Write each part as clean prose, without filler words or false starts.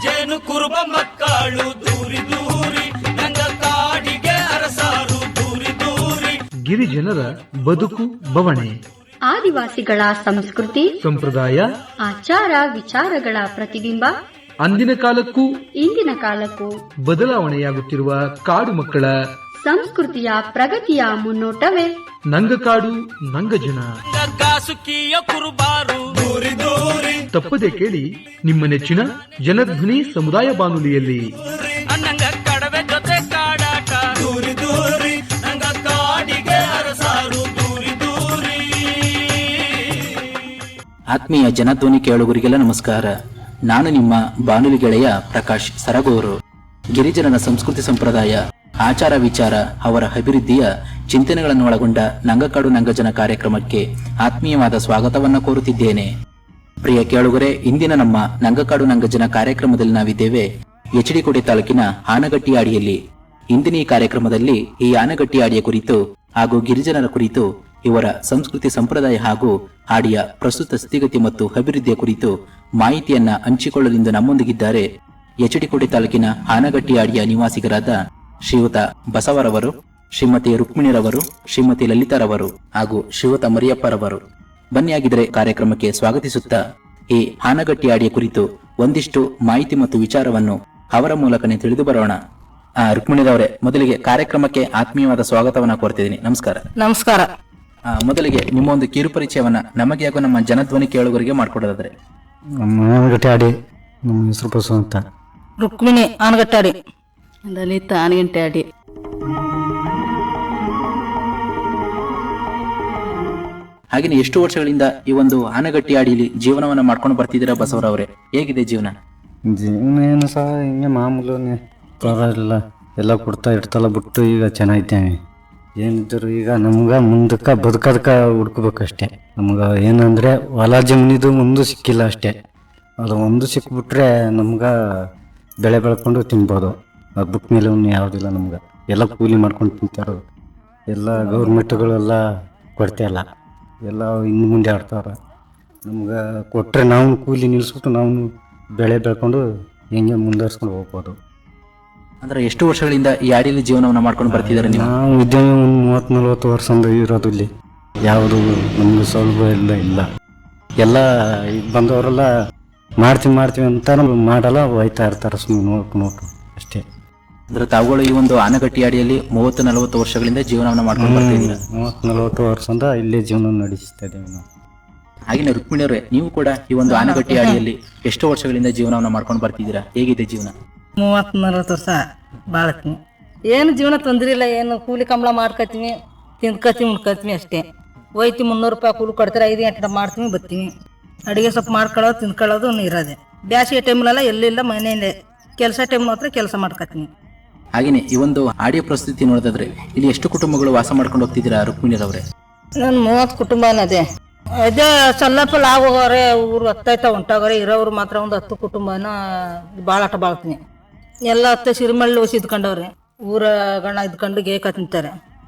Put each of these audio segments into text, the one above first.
ಜೇನು ಕುರುಬ ಮಕ್ಕಳು ದೂರಿ ದೂರಿ ನಂಗ ಕಾಡಿಗೆ ಅರಸಾರು ದೂರಿ ದೂರಿ. ಗಿರಿಜನರ ಬದುಕು ಬವಣೆ, ಆದಿವಾಸಿಗಳ ಸಂಸ್ಕೃತಿ ಸಂಪ್ರದಾಯ, ಆಚಾರ ವಿಚಾರಗಳ ಪ್ರತಿಬಿಂಬ. ಅಂದಿನ ಕಾಲಕ್ಕೂ ಇಂದಿನ ಕಾಲಕ್ಕೂ ಬದಲಾವಣೆಯಾಗುತ್ತಿರುವ ಕಾಡು ಮಕ್ಕಳ ಸಂಸ್ಕೃತಿಯ ಪ್ರಗತಿಯ ಮುನ್ನೋಟವೇ ನಂಗಕಾಡು ನಂಗಜನ. ಗಾಸುಕಿಯ ಕುರುಬಾರು ದೂರಿ ದೂರಿ. ತಪ್ಪದೆ ಕೇಳಿ ನಿಮ್ಮ ನೆಚ್ಚಿನ ಜನಧ್ವನಿ ಸಮುದಾಯ ಬಾನುಲಿಯಲ್ಲಿ. ನಂಗ ಕಡವೆ ಜೊತೆ ಕಾಡಾಟ ದೂರಿ ದೂರಿ ನಂಗ ಕಾಡಿಗೆ ಅರಸಾರು ದೂರಿ ದೂರಿ. ಆತ್ಮೀಯ ಜನಧ್ವನಿ ಕೇಳುಗರಿಗೆಲ್ಲ ನಮಸ್ಕಾರ. ನಾನು ನಿಮ್ಮ ಬಾನುಲಿ ಗೆಳೆಯ ಪ್ರಕಾಶ್ ಸರಗೂರು. ಗಿರಿಜನರ ಸಂಸ್ಕೃತಿ ಸಂಪ್ರದಾಯ, ಆಚಾರ ವಿಚಾರ, ಅವರ ಅಭಿವೃದ್ಧಿಯ ಚಿಂತನೆಗಳನ್ನು ಒಳಗೊಂಡ ನಂಗಕಾಡು ನಂಗಜನ ಕಾರ್ಯಕ್ರಮಕ್ಕೆ ಆತ್ಮೀಯವಾದ ಸ್ವಾಗತವನ್ನು ಕೋರುತ್ತಿದ್ದೇನೆ. ಪ್ರಿಯ ಕೇಳುಗರೆ, ಇಂದಿನ ನಮ್ಮ ನಂಗಕಾಡು ನಂಗಜನ ಕಾರ್ಯಕ್ರಮದಲ್ಲಿ ನಾವಿದ್ದೇವೆ ಎಚ್.ಡಿ. ತಾಲೂಕಿನ ಆನಗಟ್ಟಿ ಹಾಡಿಯಲ್ಲಿ. ಇಂದಿನ ಈ ಕಾರ್ಯಕ್ರಮದಲ್ಲಿ ಈ ಆನಗಟ್ಟಿ ಹಾಡಿಯ ಕುರಿತು ಹಾಗೂ ಗಿರಿಜನರ ಕುರಿತು, ಇವರ ಸಂಸ್ಕೃತಿ ಸಂಪ್ರದಾಯ ಹಾಗೂ ಹಾಡಿಯ ಪ್ರಸ್ತುತ ಸ್ಥಿತಿಗತಿ ಮತ್ತು ಅಭಿವೃದ್ಧಿಯ ಕುರಿತು ಮಾಹಿತಿಯನ್ನ ಹಂಚಿಕೊಳ್ಳಲೆಂದು ನಮ್ಮೊಂದಿಗಿದ್ದಾರೆ ಎಚ್.ಡಿ. ತಾಲೂಕಿನ ಆನಗಟ್ಟಿ ಹಾಡಿಯ ನಿವಾಸಿಗರಾದ ಶ್ರೀಯುತ ಬಸವರವರು, ಶ್ರೀಮತಿ ರುಕ್ಮಿಣಿರವರು, ಶ್ರೀಮತಿ ಲಲಿತಾರವರು ಹಾಗೂ ಶ್ರೀಯುತ ಮರಿಯಪ್ಪರವರು. ಬನ್ನಿಯಾಗಿದ್ರೆ ಕಾರ್ಯಕ್ರಮಕ್ಕೆ ಸ್ವಾಗತಿಸುತ್ತಾ ಈ ಆನಗಟ್ಟಿ ಹಾಡಿಯ ಕುರಿತು ಒಂದಿಷ್ಟು ಮಾಹಿತಿ ಮತ್ತು ವಿಚಾರವನ್ನು ಅವರ ಮೂಲಕನೇ ತಿಳಿದು ಬರೋಣ. ರುಕ್ಮಿಣಿರವರೇ, ಮೊದಲಿಗೆ ಕಾರ್ಯಕ್ರಮಕ್ಕೆ ಆತ್ಮೀಯವಾದ ಸ್ವಾಗತವನ್ನ ಕೋರ್ತಿದ್ದೀನಿ. ನಮಸ್ಕಾರ. ನಮಸ್ಕಾರ. ಮೊದಲಿಗೆ ನಿಮ್ಮ ಒಂದು ಕಿರು ಪರಿಚಯವನ್ನ ನಮಗೆ ಹಾಗೂ ನಮ್ಮ ಜನಧ್ವನಿ ಕೇಳುಗರಿಗೆ ಮಾಡಿಕೊಡೋದಾದ್ರೆ. ಆನಗಟ್ಟಿ ಹಾಡಿ, ನಮ್ಮ ಹೆಸರು ಬಸವ ಅಂತ. ರುಕ್ಮಿಣಿ ಆನಗಟ್ಟಾಡಿ. ಲಲಿತ ಆನಗಂಟೆ ಹಾಡಿ. ಹಾಗೇನೆ ಎಷ್ಟು ವರ್ಷಗಳಿಂದ ಈ ಒಂದು ಆನಗಟ್ಟಿ ಹಾಡಿಲಿ ಜೀವನವನ್ನ ಮಾಡ್ಕೊಂಡು ಬರ್ತಿದ್ದೀರಾ ಬಸವರವರೇ? ಹೇಗಿದೆ ಜೀವನ? ಜೀವನ ಏನು ಸಹ ಹಿಂಗೆ ಮಾಮೂಲು, ಪರವಾಗಿಲ್ಲ, ಎಲ್ಲ ಕೊಡ್ತಾ ಇಡ್ತಲ್ಲ ಬಿಟ್ಟು ಈಗ ಚೆನ್ನಾಗಿದ್ದೇವೆ. ಏನಿದ್ರು ಈಗ ನಮ್ಗೆ ಮುಂದಕ್ಕೆ ಬದುಕೋದಕ್ಕೆ ಹುಡ್ಕೋಬೇಕಷ್ಟೆ. ನಮ್ಗೆ ಏನಂದರೆ ಹೊಲ ಜಮೀನಿದು ಮುಂದೆ ಸಿಕ್ಕಿಲ್ಲ ಅಷ್ಟೇ. ಅದು ಒಂದು ಸಿಕ್ಬಿಟ್ರೆ ನಮ್ಗೆ ಬೆಳೆ ಬೆಳ್ಕೊಂಡು ತಿನ್ಬೋದು. ಅದು ಬಿಟ್ಟ ಮೇಲೆ ಯಾವುದಿಲ್ಲ ನಮ್ಗೆ. ಎಲ್ಲ ಕೂಲಿ ಮಾಡ್ಕೊಂಡು ತಿಂತಾರೋ, ಎಲ್ಲ ಗೌರ್ಮೆಂಟ್ಗಳೆಲ್ಲ ಕೊಡ್ತಾಯಿಲ್ಲ, ಎಲ್ಲ ಇನ್ನು ಮುಂದೆ ಆಡ್ತಾವ್ರೆ. ನಮ್ಗೆ ಕೊಟ್ಟರೆ ನಾವು ಕೂಲಿ ನಿಲ್ಲಿಸ್ಬಿಟ್ಟು ನಾವು ಬೆಳೆ ಬೆಳ್ಕೊಂಡು ಹೆಂಗೆ ಮುಂದುವರ್ಸ್ಕೊಂಡು ಹೋಗ್ಬೋದು. ಅಂದ್ರೆ ಎಷ್ಟು ವರ್ಷಗಳಿಂದ ಈ ಹಾಡಿಲಿ ಜೀವನವನ್ನ ಮಾಡ್ಕೊಂಡು ಬರ್ತಿದ್ದಾರೆ ನೀವು? ನಾವು ಇದ್ದೇವೆ ಒಂದು 30-40 ವರ್ಷದಿಂದ ಇರೋದು ಇಲ್ಲಿ. ಯಾವುದು ನಮ್ಗೆ ಸೌಲಭ್ಯ ಇಲ್ಲ. ಎಲ್ಲ ಬಂದವರೆಲ್ಲ ಮಾಡ್ತೀವಿ ಅಂತ ಮಾಡಲ್ಲ, ಹೋಯ್ತಾ ಇರ್ತಾರೆ ಸುಮ್ಮನೆ ನೋಡ್ಕೊಂಡು ಅಷ್ಟೇ. ಅಂದ್ರೆ ತಾವುಗಳು ಈ ಒಂದು ಆನಗಟ್ಟಿ ಹಾಡಿಯಲ್ಲಿ 30-40 ವರ್ಷಗಳಿಂದ ಜೀವನವನ್ನ ಮಾಡ್ಕೊಂಡು ಬರ್ತಿದ್ದೀರಾ? 30-40 ವರ್ಷದಿಂದ ಇಲ್ಲೇ ಜೀವನ ನಡೆಸ್ತಾ ಇದ್ದೇವೆ ನಾವು. ಹಾಗೇನೆ ರುಕ್ಮಿಣಿಯವರೇ, ನೀವು ಕೂಡ ಈ ಒಂದು ಆನಗಟ್ಟಿ ಹಾಡಿಯಲ್ಲಿ ಎಷ್ಟು ವರ್ಷಗಳಿಂದ ಜೀವನವನ್ನ ಮಾಡ್ಕೊಂಡು ಬರ್ತಿದ್ದೀರಾ? ಹೇಗಿದೆ ಜೀವನ? 30-40 ವರ್ಷ ಬಾಳತ್ತೀನಿ. ಏನು ಜೀವನ ತೊಂದರೆ ಇಲ್ಲ. ಏನು ಕೂಲಿ ಕಂಬಳ ಮಾಡ್ಕೊತೀವಿ, ತಿಂದ್ಕೊತೀವಿ, ಉಣ್ಕೊತೀವಿ ಅಷ್ಟೇ. ಹೋಯ್ತೀವಿ, 300 ರೂಪಾಯಿ ಕೂಲಿ ಕೊಡ್ತಾರೆ, 5 ಗಂಟೆ ಮಾಡ್ತೀವಿ, ಬರ್ತೀವಿ. ಅಡುಗೆ ಸ್ವಲ್ಪ ಮಾಡ್ಕೊಳ್ಳೋದು, ತಿನ್ಕೊಳ್ಳೋದು ಇರೋದೆ. ಬ್ಯಾಸಿಗೆ ಟೈಮ್ಲೆಲ್ಲ ಎಲ್ಲಿಲ್ಲ, ಮನೆಯಲ್ಲೇ ಕೆಲಸ ಟೈಮ್ ಮಾತ್ರ ಕೆಲಸ ಮಾಡ್ಕೊತೀನಿ. ಹಾಗೇನೆ ಈ ಒಂದು ಆಡಿಯೋ ಪ್ರಸ್ತುತಿ ನೋಡೋದಾದ್ರೆ ಇಲ್ಲಿ ಎಷ್ಟು ಕುಟುಂಬಗಳು ವಾಸ ಮಾಡ್ಕೊಂಡು ಹೋಗ್ತಿದ್ದೀರಾ ರುಕ್ಮಿಣಿರವರೇ? ನಾನು 30 ಕುಟುಂಬ ಅದೇ ಸ್ವಲ್ಪ ಲಾಭ ಹೋಗೋರೆ, ಊರು ಹತ್ತೈತ ಉಂಟಾಗೋರೆ. ಇರೋರು ಮಾತ್ರ ಒಂದು 10 ಕುಟುಂಬನ ಬಾಳಾಟ ಬಾಳ್ತೀನಿ. ಎಲ್ಲ ಹತ್ತೆ ಸಿರಿಮಳ್ಳಿ ಹೊಸಿ ಇದ್ಕೊಂಡವ್ರೆ, ಊರ ಗಣ ಇದ್ಕೊಂಡು ಗೇಕ ತಿಂತಾರೆ.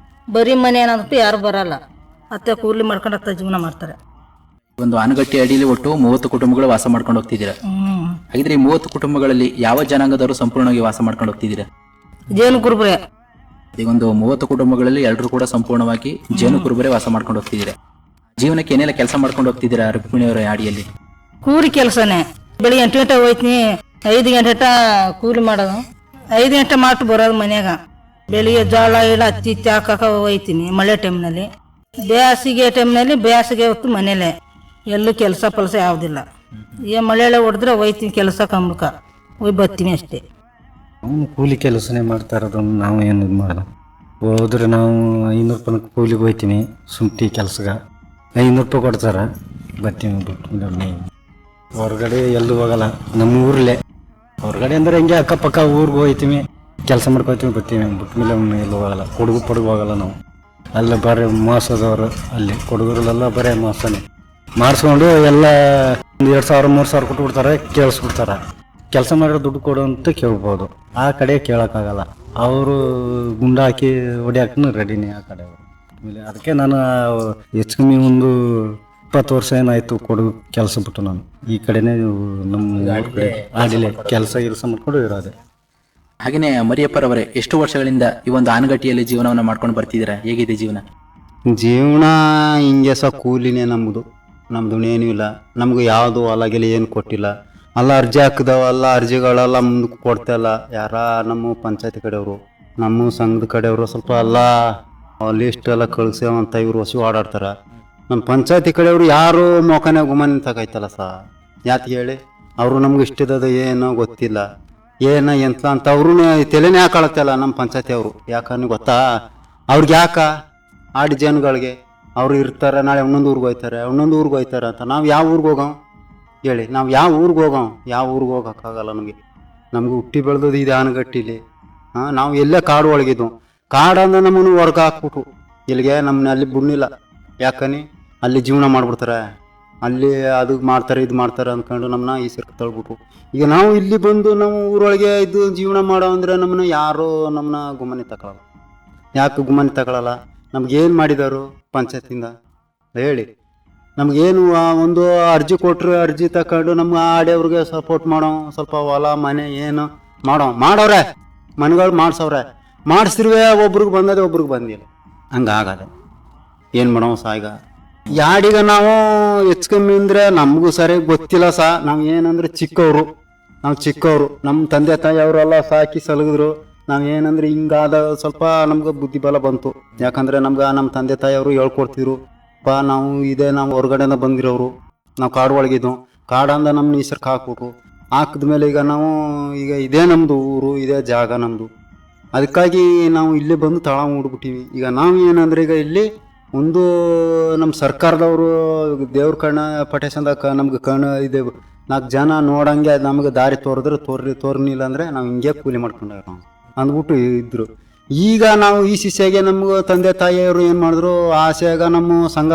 ಬರೀ ಮನೆ ಏನಂದ್ಬಿಟ್ಟು ಯಾರು ಬರಲ್ಲ, ಹತ್ತೆ ಕೂಲಿ ಮಾಡ್ಕೊಂಡು ಹತ್ತ ಜೀವನ ಮಾಡ್ತಾರೆ. ಒಂದು ಆನಗಟ್ಟಿ ಅಡಿಯಲ್ಲಿ ಒಟ್ಟು 30 ಕುಟುಂಬಗಳು ವಾಸ ಮಾಡ್ಕೊಂಡು ಹೋಗ್ತಿದ್ದೀರಾ. ಹಾಗಿದ್ರೆ ಈ 30 ಕುಟುಂಬಗಳಲ್ಲಿ ಯಾವ ಜನಾಂಗದವರು ಸಂಪೂರ್ಣವಾಗಿ ವಾಸ ಮಾಡ್ಕೊಂಡು ಹೋಗ್ತಿದ್ದೀರಾ? ಜೇನು ಕುರುಬರೇ. ಈಗ ಒಂದು 30 ಕುಟುಂಬಗಳಲ್ಲಿ ಎಲ್ಲರೂ ಕೂಡ ಸಂಪೂರ್ಣವಾಗಿ ಜೇನು ಕುರುಬರೇ ವಾಸ ಮಾಡ್ಕೊಂಡು ಹೋಗ್ತಿದ್ದೀರಾ. ಜೀವನಕ್ಕೆ ಏನೆಲ್ಲ ಕೆಲಸ ಮಾಡ್ಕೊಂಡು ಹೋಗ್ತಿದ್ದೀರಾ ರುಕ್ಮಿಣಿಯವರ ಹಾಡಿಯಲ್ಲಿ? ಕೂಲಿ ಕೆಲಸನೇ. ಬೆಳಿಗ್ಗೆ 8 ಗಂಟೆ ಹೋಯ್ತೀನಿ, 5 ಗಂಟೆ ಕೂಲಿ ಮಾಡೋದು, 5 ಗಂಟೆ ಮಾತು ಬರೋದು ಮನ್ಯಾಗ. ಬೆಳಿಗ್ಗೆ ಜೋಳ ಇಲ್ಲ ಹತ್ತಿ ಹಾಕಕ್ಕೆ ಹೋಯ್ತೀನಿ ಮಳೆ ಟೈಮ್ನಲ್ಲಿ. ಬೇಸಿಗೆ ಟೈಮ್ನಲ್ಲಿ ಬೇಸಿಗೆ ಹೊತ್ತು ಮನೇಲೆ ಎಲ್ಲೂ ಕೆಲಸ ಪಲ್ಸ ಯಾವುದಿಲ್ಲ. ಮಳೆಯೆಲ್ಲ ಹೊಡೆದ್ರೆ ಹೋಯ್ತೀನಿ ಕೆಲಸ ಕಂಬಳಕ ಹೋಗಿ ಬರ್ತೀನಿ ಅಷ್ಟೇ. ಅವನು ಕೂಲಿ ಕೆಲಸನೇ ಮಾಡ್ತಾ ಇರೋದು. ನಾವು ಏನು ಇದು ಮಾಡೋದು, ಹೋದ್ರೆ ನಾವು 500 ರೂಪಾಯಿ ಕೂಲಿಗೆ ಹೋಯ್ತೀನಿ. ಶುಂಠಿ ಕೆಲ್ಸಕ್ಕೆ 500 ರೂಪಾಯಿ ಕೊಡ್ತಾರೆ, ಬರ್ತೀವಿ. ಬಿಟ್ಟು ಹೊರಗಡೆ ಎಲ್ಲೂ ಹೋಗಲ್ಲ, ನಮ್ಮ ಊರಲ್ಲೇ. ಹೊರಗಡೆ ಅಂದರೆ ಹಿಂಗೆ ಅಕ್ಕಪಕ್ಕ ಊರಿಗೆ ಹೋಗ್ತೀವಿ, ಕೆಲಸ ಮಾಡ್ಕೊತೀವಿ, ಬರ್ತೀವಿ. ಬಿಟ್ಟ ಮೇಲೆ ಎಲ್ಲೂ ಹೋಗಲ್ಲ, ಕೊಡಗು ಹೋಗಲ್ಲ ನಾವು. ಅಲ್ಲ ಬರೀ ಮೋಸದವರು, ಅಲ್ಲಿ ಕೊಡಗರಲ್ಲೆಲ್ಲ ಬರೀ ಮೋಸನೇ ಮಾಡಿಸ್ಕೊಂಡು ಎಲ್ಲ 2,000-3,000 ಕೊಟ್ಬಿಡ್ತಾರೆ, ಕೇಳಿಸ್ಬಿಡ್ತಾರೆ. ಕೆಲಸ ಮಾಡಿರೋ ದುಡ್ಡು ಕೊಡು ಅಂತ ಕೇಳ್ಬೋದು. ಆ ಕಡೆ ಕೇಳೋಕ್ಕಾಗಲ್ಲ, ಅವರು ಗುಂಡು ಹಾಕಿ ಹೊಡಿಯಾಕೂ ರೆಡಿನೇ ಆ ಕಡೆ. ಆಮೇಲೆ ಅದಕ್ಕೆ ನಾನು ಹೆಚ್ಚು ಕಮ್ಮಿ ಒಂದು 20 ವರ್ಷ ಏನಾಯ್ತು ಕೊಡು ಕೆಲಸ ಬಿಟ್ಟು ನಾನು ಈ ಕಡೆನೇ ನಮ್ಮ ಊರ್ ಕಡೆ ಆಡಿಲೆ ಕೆಲಸ ಮಾಡ್ಕೊಂಡು ಇರೋದೆ. ಹಾಗೇನೆ ಮರಿಯಪ್ಪರವರೇ, ಎಷ್ಟು ವರ್ಷಗಳಿಂದ ಈ ಒಂದು ಆನಗಟ್ಟಿಯಲ್ಲಿ ಜೀವನವನ್ನು ಮಾಡ್ಕೊಂಡು ಬರ್ತಿದ್ದೀರಾ? ಹೇಗಿದೆ ಜೀವನ? ಜೀವನ ಹಿಂಗೆ ಕೂಲಿನೇ ನಮ್ಮದು ಏನೂ ಇಲ್ಲ. ನಮ್ಗೆ ಯಾವುದು ಹೊಲಗೆಲ್ಲ ಏನು ಕೊಟ್ಟಿಲ್ಲ. ಎಲ್ಲ ಅರ್ಜಿ ಹಾಕಿದವಲ್ಲ, ಅರ್ಜಿಗಳೆಲ್ಲ ಮುಂದಕ್ಕೆ ಕೊಡ್ತಾಯಿಲ್ಲ. ಯಾರ ನಮ್ಮ ಪಂಚಾಯತಿ ಕಡೆಯವರು, ನಮ್ಮ ಸಂಘದ ಕಡೆಯವರು ಸ್ವಲ್ಪ ಎಲ್ಲ ಲಿಸ್ಟ್ ಎಲ್ಲ ಕಳಿಸೇವಂತ ಇವರು ಹೊಸಿ ಓಡಾಡ್ತಾರೆ. ನಮ್ಮ ಪಂಚಾಯತಿ ಕಡೆಯವರು ಯಾರು ಮೊಕನೇ ಗುಮಾನಿ ತಗೈತಲ್ಲ ಯಾಕೆ ಹೇಳಿ? ಅವರು ನಮ್ಗೆ ಇಷ್ಟದ ಏನೋ ಗೊತ್ತಿಲ್ಲ, ಎಂತ ಅಂತ ಅವ್ರೂ ತಲೆನೇ ಹಾಕೊಳತ್ತಲ್ಲ ನಮ್ಮ ಪಂಚಾಯತಿ ಅವರು. ಯಾಕಂದ್ರೆ ಗೊತ್ತಾ, ಅವ್ರಿಗೆ ಆಡಿ ಜನಗಳಿಗೆ ಅವ್ರು ಇರ್ತಾರೆ, ನಾಳೆ ಇನ್ನೊಂದು ಊರಿಗೆ ಹೋಗ್ತಾರೆ ಅಂತ. ನಾವು ಯಾವ ಊರಿಗೆ ಹೋಗೋ ಹೇಳಿ? ನಾವು ಯಾವ ಊರಿಗೆ ಹೋಗೋಕ್ಕಾಗಲ್ಲ. ನಮ್ಗೆ ಹುಟ್ಟಿ ಬೆಳೆದದು ಇದು ಆನಗಟ್ಟಿಲಿ. ನಾವು ಎಲ್ಲೇ ಕಾಡು ಒಳಗಿದ್ವು. ಕಾಡಂದ್ರೆ ನಮ್ಮನ್ನು ಹೊರ್ಗೆ ಹಾಕ್ಬಿಟ್ಟು ಇಲ್ಲಿಗೆ ನಮ್ಮನ್ನ ಅಲ್ಲಿ ಬಿಡ್ನಿಲ್ಲ. ಯಾಕನಿ ಅಲ್ಲಿ ಜೀವನ ಮಾಡ್ಬಿಡ್ತಾರೆ, ಅಲ್ಲಿ ಅದು ಮಾಡ್ತಾರೆ ಇದು ಮಾಡ್ತಾರೆ ಅಂದ್ಕೊಂಡು ನಮ್ಮನ್ನ ಈ ಸರ್ಕ ತಳ್ಬಿಟ್ಟು ಈಗ ನಾವು ಇಲ್ಲಿ ಬಂದು ನಾವು ಊರೊಳಗೆ ಇದು ಜೀವನ ಮಾಡೋ ಅಂದರೆ ನಮ್ಮನ್ನ ಯಾರು ನಮ್ಮನ್ನ ಗುಮಾನಿ ತಗೊಳಲ್ಲ. ಯಾಕೆ ಗುಮಾನಿ ತಗೊಳಲ್ಲ? ನಮ್ಗೇನು ಮಾಡಿದಾರು ಪಂಚಾಯತಿಂದ ಹೇಳಿ? ನಮಗೇನು ಒಂದು ಅರ್ಜಿ ಕೊಟ್ಟರು, ಅರ್ಜಿ ತಗೊಂಡು ನಮ್ಮ ಆಡಿಯವ್ರಿಗೆ ಸಪೋರ್ಟ್ ಮಾಡೋ, ಸ್ವಲ್ಪ ಹೊಲ ಮನೆ ಏನು ಮಾಡೋವ್ರೆ, ಮನೆಗಳು ಮಾಡ್ಸವ್ರೆ. ಮಾಡಿಸಿರುವೆ ಒಬ್ರಿಗೆ ಬಂದದೆ, ಒಬ್ರಿಗೆ ಬಂದಿಲ್ಲ. ಹಂಗಾಗದೆ ಏನು ಮಾಡೋ ಈಗ ಯಾಡೀಗ ನಾವು ಹೆಚ್ಚು ಕಮ್ಮಿ ಅಂದರೆ ನಮಗೂ ಸರಿಯಾಗಿ ಗೊತ್ತಿಲ್ಲ ನಾವು ಏನಂದ್ರೆ ಚಿಕ್ಕವರು, ನಮ್ಮ ತಂದೆ ತಾಯಿ ಅವರೆಲ್ಲ ಸಾಕಿ ಸಲಗಿದ್ರು. ನಾವು ಏನಂದ್ರೆ ಹಿಂಗಾದ ಸ್ವಲ್ಪ ನಮ್ಗೆ ಬುದ್ಧಿ ಬಲ ಬಂತು. ಯಾಕಂದರೆ ನಮ್ಮ ತಂದೆ ತಾಯಿಯವರು ಹೇಳ್ಕೊಡ್ತಿದ್ರು. ನಾವು ಹೊರಗಡೆಯಿಂದ ಬಂದಿರೋರು, ನಾವು ಕಾಡು ಒಳಗಿದ್ವು. ಕಾಡಂದ ನಮ್ಮ ಈಸರ್ಕ ಹಾಕಿದ್ಮೇಲೆ ಈಗ ಇದೇ ನಮ್ಮದು ಊರು, ಇದೇ ಜಾಗ ನಮ್ಮದು. ಅದಕ್ಕಾಗಿ ನಾವು ಇಲ್ಲೇ ಬಂದು ತಳ ಮೂಡ್ಬಿಟ್ಟಿವಿ. ಈಗ ನಾವು ಏನಂದ್ರೆ ಈಗ ಇಲ್ಲಿ ಒಂದು ನಮ್ಮ ಸರ್ಕಾರದವರು ದೇವ್ರ ಕಣ್ಣ ಪಟೇಶಂದಾಗ ನಮ್ಗೆ ಇದೆ 4 ಜನ ನೋಡಂಗೆ ನಮಗೆ ದಾರಿ ತೋರಿದ್ರೆ ತೋರ್ನಿಲ್ಲ ಅಂದರೆ ನಾವು ಹಿಂಗೆ ಕೂಲಿ ಮಾಡ್ಕೊಂಡಾಗ ನಾವು ಅಂದ್ಬಿಟ್ಟು ಇದ್ರು. ಈಗ ನಾವು ಈ ಶಿಷ್ಯಾಗೆ ನಮ್ಗೆ ತಂದೆ ತಾಯಿಯವರು ಏನು ಮಾಡಿದ್ರು, ಆಸೆಯಾಗ ನಮ್ಮ ಸಂಘ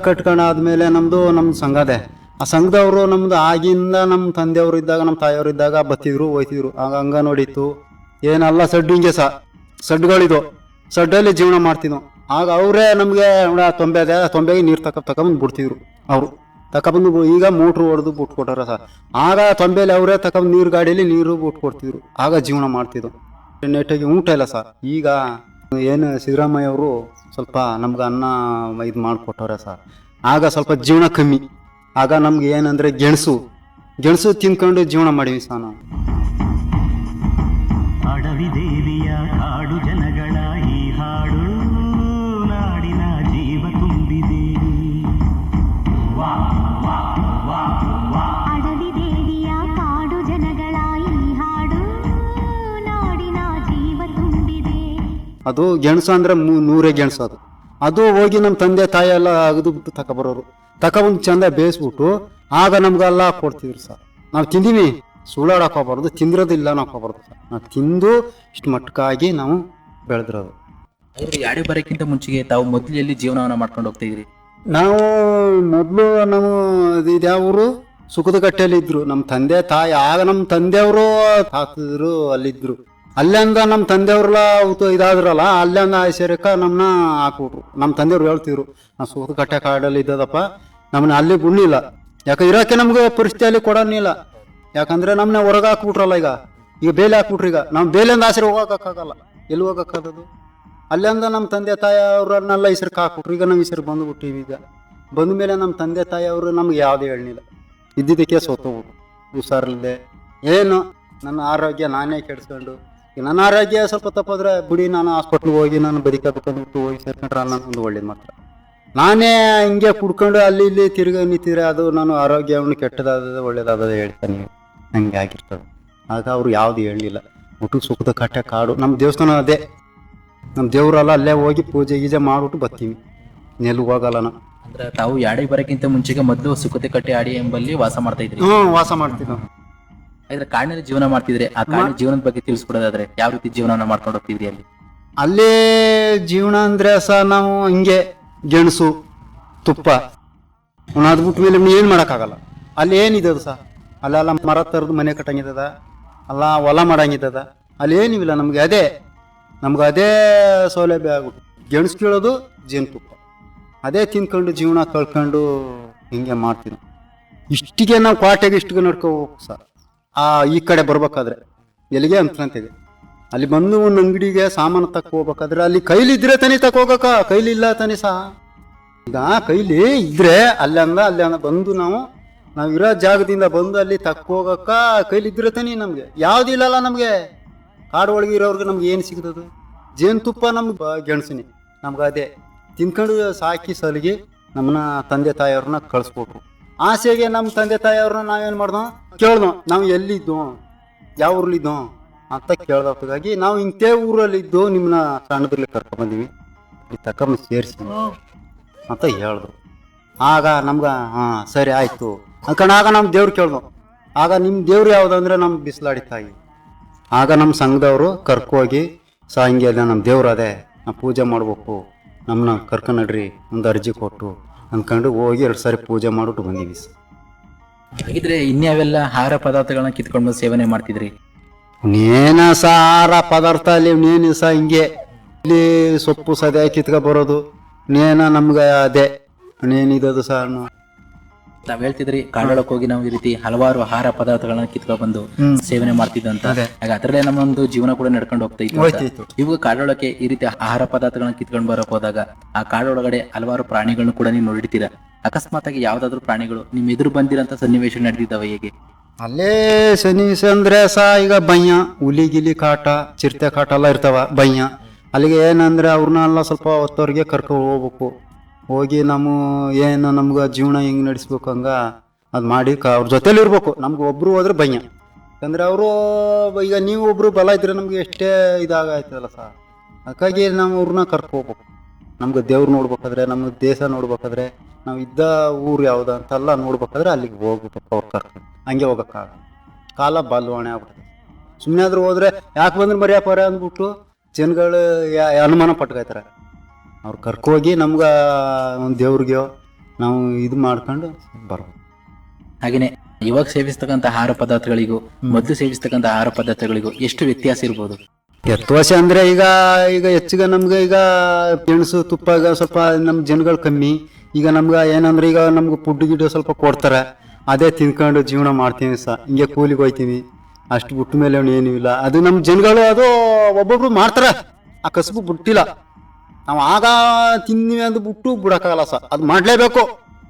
ಕಟ್ಕೊಂಡು ಆದಮೇಲೆ ನಮ್ಮದು ಸಂಘದೇ. ಆ ಸಂಘದವರು ನಮ್ಮದು ಆಗಿಂದ ನಮ್ಮ ತಂದೆಯವರು ಇದ್ದಾಗ, ನಮ್ಮ ತಾಯಿಯವರು ಇದ್ದಾಗ ಬತ್ತಿದ್ರು, ಹೋಯ್ತಿದ್ರು. ಆಗ ಹಂಗ ನೋಡಿತ್ತು ಏನಲ್ಲ ಸಡ್ಡು, ಹಿಂಗೆ ಸಡ್ಡುಗಳಿದು, ಸಡ್ಡಲ್ಲಿ ಜೀವನ ಮಾಡ್ತಿದ್ವು. ಆಗ ಅವರೇ ನಮಗೆ 90ಗೆ ನೀರು ತಗೊಂಡು ಬಿಡ್ತಿದ್ರು. ಅವರು ತಗೊಬಂದು ಈಗ ಮೋಟ್ರು ಹೊಡೆದು ಬಿಟ್ಟು ಕೊಟ್ಟಾರ ಆಗ 90ಲಿ ಅವರೇ ತಗೊಂಡು ನೀರು ಗಾಡಿಯಲ್ಲಿ ನೀರು ಬಿಟ್ಟು ಕೊಡ್ತಿದ್ರು. ಆಗ ಜೀವನ ಮಾಡ್ತಿದ್ವು. ನೆಟ್ಟಾಗಿ ಊಟ ಇಲ್ಲ ಈಗ ಏನು ಸಿದ್ದರಾಮಯ್ಯ ಅವರು ಸ್ವಲ್ಪ ನಮ್ಗೆ ಅನ್ನ ಇದು ಮಾಡಿಕೊಟ್ಟವ್ರೆ ಆಗ ಸ್ವಲ್ಪ ಜೀವನ ಕಮ್ಮಿ. ಆಗ ನಮ್ಗೆ ಏನಂದರೆ ಗೆಣಸು ತಿನ್ಕೊಂಡು ಜೀವನ ಮಾಡೀವಿ ನಾವು. ಅಡವಿ ದೇವಿಯ ಕಾಡು ಜನಗಳ ಈ ಹಾಡು ನಾಡಿನ ಜೀವ ತುಂಬಿದೆ. ಅಡವಿ ದೇವಿಯ ಕಾಡು ಜನಗಳ ಈ ಹಾಡು ನಾಡಿನ ಜೀವ ತುಂಬಿದೆ. ಅದು ಗೆಣಸು ಅಂದ್ರೆ 100 ಗೆಣಸು ಅದು ಹೋಗಿ ನಮ್ಮ ತಂದೆ ತಾಯಿ ಎಲ್ಲ ಅಗದು ಬಿಟ್ಟು ತಗೊಬಂದು ಚಂದ ಬೇಯಿಸ್ಬಿಟ್ಟು ಆಗ ನಮ್ಗೆಲ್ಲ ಕೊಡ್ತಿದ್ರು ನಾವು ತಿಂದೀವಿ, ಸುಳ್ಳಾಡಕ್ಕೆ ಹೋಗ್ಬಾರ್ದು, ತಿಂದಿರೋದಿಲ್ಲ ಹಾಕೋಬಾರ್ದು ನಾವು ತಿಂದು ಇಷ್ಟು ಮಟ್ಟಕ್ಕಾಗಿ ನಾವು ಬೆಳೆದಿರೋದು. ಯಾಡೆ ಬರೋಕ್ಕಿಂತ ಮುಂಚೆಗೆ ತಾವು ಮೊದಲು ಎಲ್ಲಿ ಜೀವನವನ್ನ ಮಾಡ್ಕೊಂಡು ಹೋಗ್ತಾ ಇದ್ರಿ? ನಾವು ಮೊದಲು ನಾವು ಇದ್ಯಾವರು ಸುಖದ ಕಟ್ಟೆಯಲ್ಲಿ ಇದ್ರು ನಮ್ಮ ತಂದೆ ತಾಯಿ. ಆಗ ನಮ್ಮ ತಂದೆಯವರು ಹಾಕಿದ್ರು, ಅಲ್ಲಿದ್ರು. ಅಲ್ಲಿಂದ ನಮ್ಮ ತಂದೆಯವ್ರೆಲ್ಲ ಇದಾದ್ರಲ್ಲ, ಅಲ್ಲಿಂದ ಆಶ್ಚರ್ಯಕ್ಕೆ ನಮ್ಮನ್ನ ಹಾಕ್ಬಿಟ್ರು. ನಮ್ಮ ತಂದೆಯವ್ರು ಹೇಳ್ತಿದ್ರು, ನಾವು ಸುಖದ ಕಟ್ಟೆ ಕಾಡಲ್ಲಿ ಇದ್ದದಪ್ಪ, ನಮ್ಮನ್ನ ಅಲ್ಲಿ ಬಿಡ್ಲಿಲ್ಲ. ಯಾಕೆ ಇರೋಕೆ ನಮ್ಗೆ ಪರಿಸ್ಥಿತಿಯಲ್ಲಿ ಕೊಡೋನಿಲ್ಲ. ಯಾಕಂದ್ರೆ ನಮ್ಮನ್ನ ಹೊರಗೆ ಹಾಕ್ಬಿಟ್ರಲ್ಲ, ಈಗ ಬೇಲೆ ಹಾಕ್ಬಿಟ್ರು. ಈಗ ನಾವು ಬೇಲೆಂದ ಆಸರೆ ಹೋಗೋಕ್ಕಾಗಲ್ಲ, ಎಲ್ಲಿ ಹೋಗೋಕ್ಕಾಗೋದು? ಅಲ್ಲಿಂದ ನಮ್ಮ ತಂದೆ ತಾಯಿ ಅವ್ರನ್ನೆಲ್ಲ ಹೆಸರಿಗೆ ಹಾಕ್ಬಿಟ್ರು. ಈಗ ನಮ್ಮ ಹೆಸರು ಬಂದುಬಿಟ್ಟಿವಿ. ಈಗ ಬಂದ ಮೇಲೆ ನಮ್ಮ ತಂದೆ ತಾಯಿ ಅವರು ನಮ್ಗೆ ಯಾವುದೇ ಹೇಳಿಲ್ಲ, ಇದ್ದಿದ್ದಕ್ಕೆ ಸೋತೋಗ್ಬಿಟ್ರು. ಹುಷಾರಿಲ್ಲದೆ ಏನು ನನ್ನ ಆರೋಗ್ಯ ನಾನೇ ಕೆಡಿಸ್ಕೊಂಡು, ನನ್ನ ಆರೋಗ್ಯ ಸ್ವಲ್ಪ ತಪ್ಪಿದ್ರೆ ಬಿಡಿ, ನಾನು ಹಾಸ್ಪಿಟ್ಲಿಗೆ ಹೋಗಿ ನಾನು ಬದುಕಬೇಕಂದ್ಬಿಟ್ಟು ಹೋಗಿ ಸೇರ್ಕೊಂಡ್ರೆ ಒಂದು ಒಳ್ಳೇದು ಮಾತ್ರ. ನಾನೇ ಹಿಂಗೆ ಕುಡ್ಕೊಂಡು ಅಲ್ಲಿ ಇಲ್ಲಿ ನಿಂತಿದ್ರೆ ಅದು ನಾನು ಆರೋಗ್ಯವನ್ನು ಕೆಟ್ಟದಾದ ಒಳ್ಳೇದಾದ ಹೇಳ್ತಾನೆ, ಹಂಗೆ ಆಗಿರ್ತದೆ. ಆಗ ಅವರು ಯಾವುದು ಹೇಳಲಿಲ್ಲ. ಒಟ್ಟು ಸುಖದ ಕಟ್ಟೆ ಕಾಡು, ನಮ್ಮ ದೇವಸ್ಥಾನ ಅದೇ, ನಮ್ಮ ದೇವರಲ್ಲ, ಅಲ್ಲೇ ಹೋಗಿ ಪೂಜೆ ಗೀಜೆ ಮಾಡ್ಬಿಟ್ಟು ಬರ್ತೀವಿ, ನೆಲ್ಗೆ ಹೋಗಲ್ಲ ನಾವು. ಅಂದ್ರೆ ತಾವು ಯಾಡಿಗೆ ಬರೋಕ್ಕಿಂತ ಮುಂಚೆಗೆ ಮೊದಲು ಸುಖತೆ ಕಟ್ಟೆ ಆಡಿ ಎಂಬಲ್ಲಿ ವಾಸ ಮಾಡ್ತಾ ಇದ್ರಿ? ವಾಸ ಮಾಡ್ತಿದ್ವಿ. ಆದ್ರೆ ಕಾಡಿನಲ್ಲಿ ಜೀವನ ಮಾಡ್ತಿದ್ರೆ ಆ ಕಾಡಿನ ಜೀವನದ ಬಗ್ಗೆ ತಿಳಿಸ್ಕೊಡೋದಾದ್ರೆ ಯಾವ ರೀತಿ ಜೀವನವನ್ನ ಮಾಡ್ಕೊಂಡು ಹೋಗ್ತಿದ್ರಿ ಅಲ್ಲಿ? ಅಲ್ಲೇ ಜೀವನ ಅಂದ್ರೆ ನಾವು ಹಿಂಗೆ ಗೆಣಸು ತುಪ್ಪ ಅದ್ಬಿಟ್ಟ ಮೇಲೆ ಏನು ಮಾಡೋಕ್ಕಾಗಲ್ಲ. ಅಲ್ಲಿ ಏನಿದೆ ಅಲ್ಲೆಲ್ಲ ಮರ ತರದು ಮನೆ ಕಟ್ಟಂಗಿದ್ದದ, ಅಲ್ಲ ಹೊಲ ಮಾಡಂಗಿದ್ದದ, ಅಲ್ಲಿ ಏನಿಲ್ಲ. ನಮ್ಗೆ ಅದೇ ಸೌಲಭ್ಯ ಆಗ್ಬಿಟ್ಟು ಗೆಣಸು ಕೀಳೋದು, ಜೇನುತುಪ್ಪ ಅದೇ ತಿನ್ಕೊಂಡು ಜೀವನ ಕಳ್ಕೊಂಡು ಹಿಂಗೆ ಮಾಡ್ತೀವಿ. ಇಷ್ಟಿಗೆ ನಾವು ಕ್ವಾಟೆಗೆ ಇಷ್ಟಿಗೆ ನಡ್ಕೋಬೇಕು ಸರ್. ಈ ಕಡೆ ಬರ್ಬೇಕಾದ್ರೆ ಎಲ್ಲಿಗೆ ಅಂತೀವಿ, ಅಲ್ಲಿ ಬಂದು ಒಂದು ಅಂಗಡಿಗೆ ಸಾಮಾನು ಹೋಗ್ಬೇಕಾದ್ರೆ ಅಲ್ಲಿ ಕೈಲಿದ್ರೆ ತಾನೇ ಹೋಗಕ್ಕ, ಕೈಲಿಲ್ಲ ತಾನೇ ಸಹ. ಈಗ ಕೈಲಿ ಇದ್ರೆ ಅಲ್ಲಂದ ಬಂದು ನಾವು ಇರೋ ಜಾಗದಿಂದ ಬಂದು ಅಲ್ಲಿ ಹೋಗಕ್ಕ ಕೈಲಿದ್ರೆ ತಾನೇ ನಮ್ಗೆ ಯಾವ್ದಿಲ್ಲಲ್ಲ. ನಮ್ಗೆ ಕಾಡು ಒಳಗೆ ಇರೋರ್ಗೆ ನಮ್ಗೆ ಏನು ಸಿಗ್ತದೆ? ಜೇನುತುಪ್ಪ ನಮ್ಗೆ ಗೆಣಸಿನಿ ನಮ್ಗೆ ಅದೇ ತಿನ್ಕೊಂಡು ಸಾಕಿ ಸಲಿಗೆ ನಮ್ಮನ್ನ ತಂದೆ ತಾಯಿಯವ್ರನ್ನ ಕಳಿಸ್ಕೊಟ್ರು. ಆಸೆಗೆ ನಮ್ಮ ತಂದೆ ತಾಯಿಯವ್ರನ್ನ ನಾವೇನು ಮಾಡ್ದೋ ಕೇಳ್ದೋ, ನಾವು ಎಲ್ಲಿದ್ದೋ ಯಾವ ಊರ್ಲಿದ್ದೋ ಅಂತ ಕೇಳ್ದಾಗಿ ನಾವು ಇಂಥೇ ಊರಲ್ಲಿದ್ದು ನಿಮ್ಮನ್ನ ಸಣ್ಣದ್ರಲ್ಲಿ ಕರ್ಕೊಂಡ್ಬಂದೀವಿ, ತಕೊಂಬ ಸೇರಿಸಿ ಅಂತ ಹೇಳಿದ್ರು. ಆಗ ನಮ್ಗೆ ಹಾಂ ಸರಿ ಆಯಿತು ಅನ್ಕೊಂಡು ಆಗ ನಮ್ಮ ದೇವ್ರು ಕೇಳ್ದು. ಆಗ ನಿಮ್ಮ ದೇವ್ರು ಯಾವುದಂದ್ರೆ ನಮ್ಮ ಬಿಸಿಲಾಡಿ ತಾಯಿ. ಆಗ ನಮ್ಮ ಸಂಘದವರು ಕರ್ಕೋಗಿ ಹಿಂಗೆ ಅದ ನಮ್ಮ ದೇವ್ರು ಅದೇ, ನಾವು ಪೂಜೆ ಮಾಡ್ಬೇಕು, ನಮ್ಮನ್ನ ಕರ್ಕೊಂಡ್ರಿ ಒಂದು ಅರ್ಜಿ ಕೊಟ್ಟು ಅಂದ್ಕೊಂಡು ಹೋಗಿ 2 ಸಾರಿ ಪೂಜೆ ಮಾಡಿಬಿಟ್ಟು ಬಂದೀವಿ. ಹಾಗಿದ್ರೆ ಇನ್ಯಾವೆಲ್ಲ ಆಹಾರ ಪದಾರ್ಥಗಳನ್ನ ಕಿತ್ಕೊಂಡು ಸೇವನೆ ಮಾಡ್ತಿದ್ರಿ? ನೇನ ಸಾರ ಪದಾರ್ಥ ಅಲ್ಲಿ ನೇನು ಹಿಂಗೆ ಇಲ್ಲಿ ಸೊಪ್ಪು ಸದ್ಯ ಕಿತ್ಕೊ ಬರೋದು ನೇನ ನಮ್ಗೆ ಅದೇ ನೇನಿದದು ಸಹ. ತಾವ್ ಹೇಳ್ತಿದ್ರಿ ಕಾಡೊಳಕ್ ಹೋಗಿ ನಾವು ಈ ರೀತಿ ಹಲವಾರು ಆಹಾರ ಪದಾರ್ಥಗಳನ್ನ ಕಿತ್ಕೊ ಬಂದು ಸೇವನೆ ಮಾಡ್ತಿದ್ದಂತ, ಹಾಗೆ ಅದರಲ್ಲೇ ನಮ್ಮೊಂದು ಜೀವನ ಕೂಡ ನಡ್ಕೊಂಡು ಹೋಗ್ತಾ ಇತ್ತು. ಇವಾಗ ಕಾಡೊಳಕ್ಕೆ ಈ ರೀತಿ ಆಹಾರ ಪದಾರ್ಥಗಳನ್ನ ಕಿತ್ಕೊಂಡ್ ಬರಕ್ ಹೋದಾಗ ಆ ಕಾಡೊಳಗಡೆ ಹಲವಾರು ಪ್ರಾಣಿಗಳನ್ನ ಕೂಡ ನೀವು ನೋಡಿರ್ತೀರ. ಅಕಸ್ಮಾತ್ ಆಗಿ ಯಾವ್ದಾದ್ರು ಪ್ರಾಣಿಗಳು ನಿಮ್ ಎದುರು ಬಂದಿರಂತ ಸನ್ನಿವೇಶ ನಡೆದಿದ್ದಾವೆ ಹೇಗೆ? ಅಲ್ಲೇ ಸನ್ನಿವೇಶ ಅಂದ್ರೆ ಈಗ ಬಯ್ಯ ಹುಲಿ ಗಿಲಿ ಕಾಟ ಚಿರತೆ ಕಾಟ ಎಲ್ಲ ಇರ್ತಾವ ಬಯ್ಯ. ಅಲ್ಲಿಗೆ ಏನಂದ್ರೆ ಅವ್ರನ್ನೆಲ್ಲ ಸ್ವಲ್ಪ ಹೊತ್ತವ್ರಿಗೆ ಕರ್ಕೊಂಡು ಹೋಗ್ಬೇಕು, ಹೋಗಿ ಏನು ನಮ್ಗೆ ಜೀವನ ಹೆಂಗೆ ನಡೆಸ್ಬೇಕು ಹಂಗ ಅದು ಮಾಡಿ ಅವ್ರ ಜೊತೆಲಿ ಇರ್ಬೇಕು. ನಮ್ಗೆ ಒಬ್ರು ಹೋದ್ರೆ ಭಯ, ಯಾಕಂದ್ರೆ ಅವರು ಈಗ ನೀವು ಒಬ್ರು ಬಲ ಇದ್ರೆ ನಮ್ಗೆ ಎಷ್ಟೇ ಇದಾಗಾಯ್ತದಲ್ಲ ಸರ್. ಹಾಗಾಗಿ ನಾವು ಅವ್ರನ್ನ ಕರ್ಕೋಬೇಕು. ನಮ್ಗೆ ದೇವ್ರು ನೋಡ್ಬೇಕಾದ್ರೆ, ನಮ್ಮ ದೇಶ ನೋಡ್ಬೇಕಾದ್ರೆ, ನಾವು ಇದ್ದ ಊರು ಯಾವ್ದು ಅಂತೆಲ್ಲ ನೋಡ್ಬೇಕಾದ್ರೆ ಅಲ್ಲಿಗೆ ಹೋಗ್ಬೇಕು ಅವ್ರು ಕರ್ಕೊಂಡು. ಹಂಗೆ ಹೋಗಕ್ಕಾಗ ಕಾಲ ಬಲ್ವಾಣೆ ಆಗ್ಬಿಡ್ತದೆ. ಸುಮ್ಮನೆ ಆದ್ರೂ ಹೋದ್ರೆ ಯಾಕೆ ಬಂದ್ರೆ ಮರ್ಯಾಪರ ಅಂದ್ಬಿಟ್ಟು ಜನಗಳು ಅನುಮಾನ ಪಟ್ಕೊಯ್ತಾರೆ. ಅವ್ರು ಕರ್ಕೋಗಿ ನಮ್ಗೆ ಒಂದು ದೇವ್ರಿಗೆ ನಾವು ಇದು ಮಾಡ್ಕೊಂಡು ಬರ್ಬೋದು. ಹಾಗೇನೆ ಇವಾಗ ಸೇವಿಸ್ತಕ್ಕಂಥ ಆಹಾರ ಪದಾರ್ಥಗಳಿಗೂ ಮೊದಲು ಸೇವಿಸ್ತಕ್ಕಂಥ ಆಹಾರ ಪದಾರ್ಥಗಳಿಗೂ ಎಷ್ಟು ವ್ಯತ್ಯಾಸ ಇರ್ಬೋದು? ವ್ಯತ್ಯಾಸ ಅಂದ್ರೆ ಈಗ ಹೆಚ್ಚಿಗೆ ನಮ್ಗೆ ಈಗ ಗೆಣಸು ತುಪ್ಪ ಸ್ವಲ್ಪ ನಮ್ಮ ಜನಗಳು ಕಮ್ಮಿ. ಈಗ ನಮ್ಗೆ ಏನಂದ್ರೆ ಈಗ ನಮ್ಗೆ ಫುಡ್ ಗಿಡ ಸ್ವಲ್ಪ ಕೊಡ್ತಾರೆ, ಅದೇ ತಿನ್ಕೊಂಡು ಜೀವನ ಮಾಡ್ತೀವಿ ಹಿಂಗೆ ಕೂಲಿಗೆ ಹೋಯ್ತೀವಿ. ಅಷ್ಟು ಬಿಟ್ಟ ಮೇಲೆ ಏನೂ ಇಲ್ಲ. ಅದು ನಮ್ಮ ಜನಗಳು ಅದು ಒಬ್ಬೊಬ್ರು ಮಾಡ್ತಾರೆ, ಆ ಕಸಬು ಬಿಟ್ಟಿಲ್ಲ. ನಾವು ಆಗ ತಿನ್ನಿವಿ ಅಂದು ಬಿಟ್ಟು ಬಿಡಕ್ಕಾಗಲ್ಲ ಅದು ಮಾಡಲೇಬೇಕು.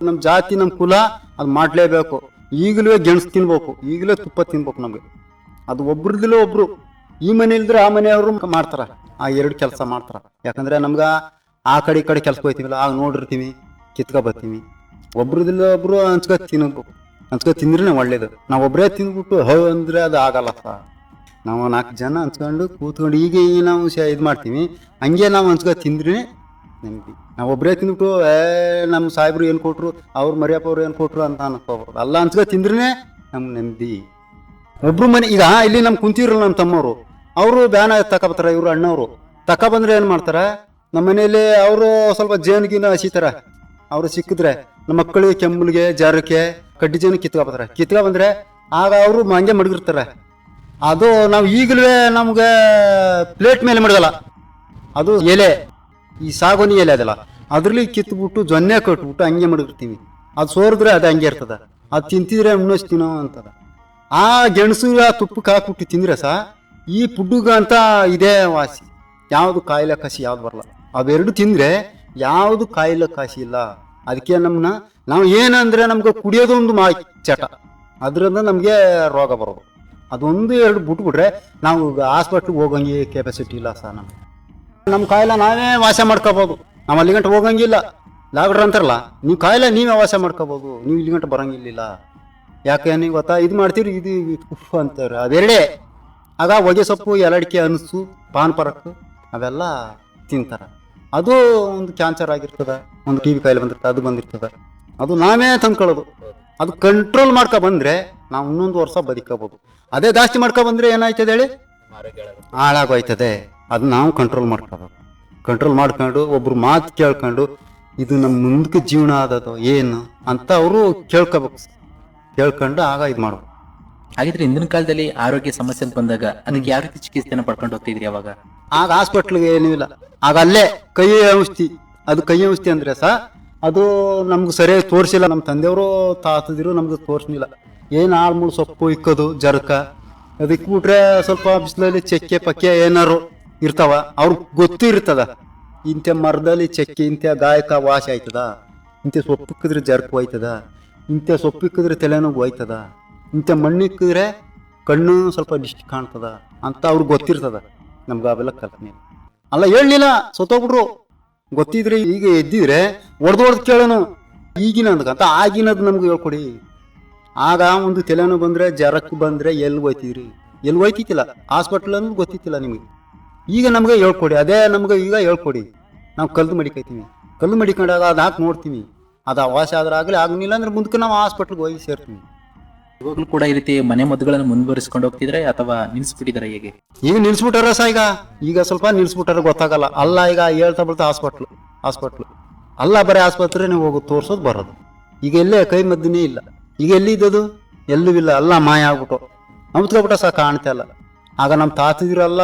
ನಮ್ಮ ಜಾತಿ ನಮ್ಮ ಕುಲ ಅದು ಮಾಡಲೇಬೇಕು. ಈಗಲೂ ಗೆಣಸು ತಿನ್ಬೇಕು, ಈಗಲೂ ತುಪ್ಪ ತಿನ್ಬೇಕು. ನಮಗೆ ಅದು ಒಬ್ರದಿಲ್ಲ ಒಬ್ರು, ಈ ಮನೆ ಇಲ್ದ್ರೆ ಆ ಮನೆಯವರು ಮಾಡ್ತಾರ, ಆ 2 ಕೆಲಸ ಮಾಡ್ತಾರ. ಯಾಕಂದ್ರೆ ನಮ್ಗೆ ಆ ಕಡೆ ಈ ಕಡೆ ಕೆಲ್ಸಕ್ಕೆ ಹೋಯ್ತೀವಿಲ್ಲ, ಆಗ ನೋಡಿರ್ತೀವಿ, ಕಿತ್ಕೊ ಬರ್ತೀವಿ. ಒಬ್ರದಿಲ್ಲ ಒಬ್ರು ಹಂಚ್ಕೊ ತಿನ್ಬೇಕು, ಹಂಚ್ಕೊ ತಿಂದ್ರೆ ಒಳ್ಳೇದು. ನಾವು ಒಬ್ಬರೇ ತಿಂದ್ಬಿಟ್ಟು ಅಂದ್ರೆ ಅದು ಆಗಲ್ಲ ನಾವು 4 ಜನ ಹಂಚ್ಕೊಂಡು ಕೂತ್ಕೊಂಡು ಈಗ ನಾವು ಇದು ಮಾಡ್ತೀವಿ. ಹಂಗೆ ನಾವು ಹಂಚ್ಕೊ ತಿಂದ್ರೆ ನೆಮ್ಮದಿ. ನಾವು ಒಬ್ಬರೇ ತಿಂದ್ಬಿಟ್ಟು ನಮ್ಮ ಸಾಹೇಬ್ರು ಏನು ಕೊಟ್ರು, ಅವ್ರು ಮರಿಯಪ್ಪ ಅವ್ರು ಏನು ಕೊಟ್ರು ಅಂತ ಅನ್ಕೋಬಾರ್ದು. ಎಲ್ಲ ಹಂಚ್ಕೊ ತಿಂದ್ರೆ ನಮ್ಗೆ ನೆಮ್ಮದಿ. ಒಬ್ರು ಮನೆ ಈಗ ಇಲ್ಲಿ ನಮ್ ಕುಂತಿರಲ್ಲ ನಮ್ಮ ತಮ್ಮವರು, ಅವರು ಬ್ಯಾನ ತಕೊಬತ್ತಾರ. ಇವ್ರು ಅಣ್ಣವರು ತಕೊಬಂದ್ರೆ ಏನು ಮಾಡ್ತಾರೆ, ನಮ್ಮ ಮನೇಲಿ ಅವರು ಸ್ವಲ್ಪ ಜೇನುಗಿನ ಹಸಿತಾರ. ಅವ್ರು ಸಿಕ್ಕಿದ್ರೆ ನಮ್ಮ ಮಕ್ಕಳಿಗೆ ಕೆಮ್ಮಲಿಗೆ ಜಾರಕ್ಕೆ ಕಡ್ಡಿ ಜೇನು ಕಿತ್ಕೊ ಬಂದ್ರೆ ಆಗ ಅವರು ಹಂಗೆ ಮಡಗಿರ್ತಾರೆ. ಅದು ನಾವು ಈಗಲೂ ನಮ್ಗೆ ಪ್ಲೇಟ್ ಮೇಲೆ ಮಡಗಲ್ಲ, ಅದು ಎಲೆ ಈ ಸಾಗೋನಿ ಎಲೆ ಅದಲ್ಲ, ಅದ್ರಲ್ಲಿ ಕಿತ್ಬಿಟ್ಟು ಜೊನ್ನೆ ಕಟ್ಬಿಟ್ಟು ಹಂಗೆ ಮಡಗಿರ್ತೀವಿ. ಅದು ಸೋರಿದ್ರೆ ಅದು ಹಂಗೆ ಇರ್ತದ. ಅದು ತಿಂತಿದ್ರೆ ತಿನ್ನೋ ಅಂತದ. ಆ ಗೆಣಸು ತುಪ್ಪಕ್ಕೆ ಹಾಕ್ಬಿಟ್ಟು ತಿಂದ್ರೆ ಈ ಪುಡ್ಡುಗ ಅಂತ ಇದೇ ವಾಸಿ. ಯಾವುದು ಕಾಯಿಲೆ ಕಸಿ ಯಾವ್ದು ಬರಲ್ಲ. ಅವೆರಡು ತಿಂದ್ರೆ ಯಾವುದು ಕಾಯಿಲೆ ಕಾಸಿ ಇಲ್ಲ. ಅದಕ್ಕೆ ನಾವು ಏನಂದ್ರೆ ನಮ್ಗೆ ಕುಡಿಯೋದು ಒಂದು ಚಟ, ಅದರಿಂದ ನಮಗೆ ರೋಗ ಬರೋದು. ಅದೊಂದು 2 ಬಿಟ್ಬಿಟ್ರೆ ನಾವು ಹಾಸ್ಪಿಟ್ಲಿಗೆ ಹೋಗಂಗೆ ಕೆಪಾಸಿಟಿ ಇಲ್ಲ ನಮ್ಗೆ. ನಮ್ಮ ಕಾಯಿಲೆ ನಾವೇ ವಾಸ ಮಾಡ್ಕೋಬೋದು. ನಾವು ಅಲ್ಲಿ ಗಂಟೆ ಹೋಗಂಗಿಲ್ಲ. ಡಾಕ್ಟ್ರ್ ಅಂತಾರಲ್ಲ, ನೀವು ಕಾಯಿಲೆ ನೀವೇ ವಾಸ ಮಾಡ್ಕೋಬೋದು, ನೀವು ಇಲ್ಲಿ ಗಂಟೆ ಬರಂಗಿಲ್ಲ. ಯಾಕೆ ನೀವು ಇದು ಮಾಡ್ತೀರಿ, ಇದು ಉಫ್ ಅಂತಾರೆ. ಅವೆರಡೇ. ಆಗ ಹೊಗೆ ಸೊಪ್ಪು, ಎಲಡಿಕೆ, ಅನಸು, ಪಾನ್ ಪರಕ್ ಅವೆಲ್ಲ ತಿಂತಾರೆ. ಅದು ಒಂದು ಕ್ಯಾನ್ಸರ್ ಆಗಿರ್ತದೆ, ಒಂದು TB ಕಾಯಿಲೆ ಬಂದಿರ್ತದೆ, ಅದು ಬಂದಿರ್ತದೆ. ಅದು ನಾವೇ ತಂದ್ಕೊಳ್ಳೋದು. ಅದು ಕಂಟ್ರೋಲ್ ಮಾಡ್ಕೊ ಬಂದ್ರೆ ನಾವು ಇನ್ನೊಂದು ವರ್ಷ ಬದುಕಬಹುದು. ಅದೇ ಜಾಸ್ತಿ ಮಾಡ್ಕೊ ಬಂದ್ರೆ ಏನಾಯ್ತದೆ ಹೇಳಿ, ಹಾಳಾಗೋಯ್ತದೆ. ಅದು ನಾವು ಕಂಟ್ರೋಲ್ ಮಾಡ್ಕೋಬೇಕು. ಕಂಟ್ರೋಲ್ ಮಾಡ್ಕೊಂಡು ಒಬ್ರು ಮಾತು ಕೇಳ್ಕೊಂಡು ಇದು ನಮ್ಮ ಮುಂದಕ್ಕೆ ಜೀವನ ಆದದು ಏನು ಅಂತ ಅವರು ಕೇಳ್ಕೋಬೇಕು. ಕೇಳ್ಕೊಂಡು ಆಗ ಇದು ಮಾಡ್ಬೇಕು. ಹಾಗಿದ್ರೆ ಹಿಂದಿನ ಕಾಲದಲ್ಲಿ ಆರೋಗ್ಯ ಸಮಸ್ಯೆ ಅಂತ ಬಂದಾಗ ಅದಕ್ಕೆ ಯಾವ ರೀತಿ ಚಿಕಿತ್ಸೆನ ಪಡ್ಕೊಂಡು ಹೋಗ್ತಿದ್ರಿ? ಅವಾಗ ಆಗ ಹಾಸ್ಪಿಟ್ಲಿಗೆ ಏನೂ ಇಲ್ಲ. ಆಗ ಅಲ್ಲೇ ಕೈ ಔಷಧಿ. ಅದು ಕೈ ಔಷಧಿ ಅಂದ್ರೆ ಅದು ನಮ್ಗೆ ಸರಿಯಾಗಿ ತೋರಿಸಿಲ್ಲ. ನಮ್ಮ ತಂದೆಯವರು ತಾತದಿರು ನಮ್ಗೆ ತೋರಿಸ್ಲಿಲ್ಲ. ಏನು ಆಳ್ಮೂಳು ಸೊಪ್ಪು ಇಕ್ಕೋದು ಜರಕ ಅದಕ್ಕೆ ಬಿಟ್ರೆ ಸ್ವಲ್ಪ ಬಿಸಿಲಲ್ಲಿ ಚಕ್ಕೆ ಪಕ್ಕೆ ಏನಾರು ಇರ್ತಾವ, ಅವ್ರಿಗೆ ಗೊತ್ತು ಇರ್ತದ. ಇಂಥ ಮರದಲ್ಲಿ ಚಕ್ಕೆ ಇಂಥ ಗಾಯಕ ವಾಸಿ ಆಯ್ತದ, ಇಂಥ ಸೊಪ್ಪು ಇಕ್ಕಿದ್ರೆ ಜರ್ಕ್ ಹೋಯ್ತದ, ಇಂಥ ಸೊಪ್ಪು ಇಕ್ಕಿದ್ರೆ ತಲೆನೋವು ಹೋಯ್ತದ, ಇಂಥ ಮಣ್ಣು ಇಕ್ಕಿದ್ರೆ ಕಣ್ಣು ಸ್ವಲ್ಪ ಡಿಸ್ಟ್ ಕಾಣ್ತದ ಅಂತ ಅವ್ರಿಗೆ ಗೊತ್ತಿರ್ತದ. ನಮ್ಗೆ ಅವೆಲ್ಲ ಕಲ್ಪನೆ ಅಲ್ಲ, ಹೇಳಲಿಲ್ಲ, ಸತ್ತೋಗ್ಬಿಟ್ರು. ಗೊತ್ತಿದ್ರೆ ಈಗ ಎದ್ದಿದ್ರೆ ಹೊಡೆದು ಕೇಳೋನು. ಈಗಿನದಕ್ಕಂತ ಆಗಿನದು ನಮ್ಗೆ ಹೇಳ್ಕೊಡಿ. ಆಗ ಒಂದು ತಲೆನೋವು ಬಂದರೆ ಜರಕ್ಕೆ ಬಂದರೆ ಎಲ್ಲಿ ಹೋಯ್ತಿದ್ರಿ, ಎಲ್ಲಿ ಹೋಯ್ತಿತ್ತಿಲ್ಲ, ಹಾಸ್ಪಿಟ್ಲ್ ಅನ್ನೋದು ಗೊತ್ತಿತ್ತಿಲ್ಲ ನಿಮಗೆ. ಈಗ ನಮ್ಗೆ ಹೇಳ್ಕೊಡಿ, ಅದೇ ನಮ್ಗೆ ಈಗ ಹೇಳ್ಕೊಡಿ. ನಾವು ಕಲ್ಲು ಮಡಿಕೈತೀವಿ, ಕಲ್ಲು ಮಡಿಕೊಂಡಾಗ ಅದು ಹಾಕಿ ನೋಡ್ತೀವಿ, ಅದು ವಾಸಿ ಆದ್ರೆ ಆಗಲಿ, ಆಗಲಿಲ್ಲ ಅಂದ್ರೆ ಮುಂದಕ್ಕೆ ನಾವು ಹಾಸ್ಪಿಟ್ಲ್ಗೆ ಹೋಗಿ ಸೇರ್ತೀವಿ. ಇವಾಗಲೂ ಕೂಡ ಈ ರೀತಿ ಮನೆ ಮದ್ದುಗಳನ್ನು ಮುಂದುವರಿಸ್ಕೊಂಡು ಹೋಗ್ತಿದ್ರೆ ಅಥವಾ ನಿಲ್ಸ್ಬಿಟ್ಟಿದ್ದಾರೆ ಹೇಗೆ? ಈಗ ನಿಲ್ಸ್ಬಿಟ್ಟಾರ ಈಗ ಸ್ವಲ್ಪ ನಿಲ್ಸ್ಬಿಟ್ಟಾರ, ಗೊತ್ತಾಗಲ್ಲ. ಅಲ್ಲ ಈಗ ಹೇಳ್ತಾ ಬರ್ತಾ ಹಾಸ್ಪಿಟ್ಲು ಅಲ್ಲ, ಬರೀ ಆಸ್ಪತ್ರೆ ನೀವು ಹೋಗೋದು ತೋರ್ಸೋದು ಬರೋದು. ಈಗ ಎಲ್ಲೇ ಕೈ ಮದ್ದಿನೇ ಇಲ್ಲ. ಈಗ ಎಲ್ಲಿದ್ದದು? ಎಲ್ಲೂ ಇಲ್ಲ, ಎಲ್ಲ ಮಾಯ ಆಗ್ಬಿಟ್ಟು ನಂಬ್ತ್ಕೊಬಿಟ್ಟ ಕಾಣ್ತಾ ಇಲ್ಲ. ಆಗ ನಮ್ಮ ತಾತಿದ್ರು ಎಲ್ಲ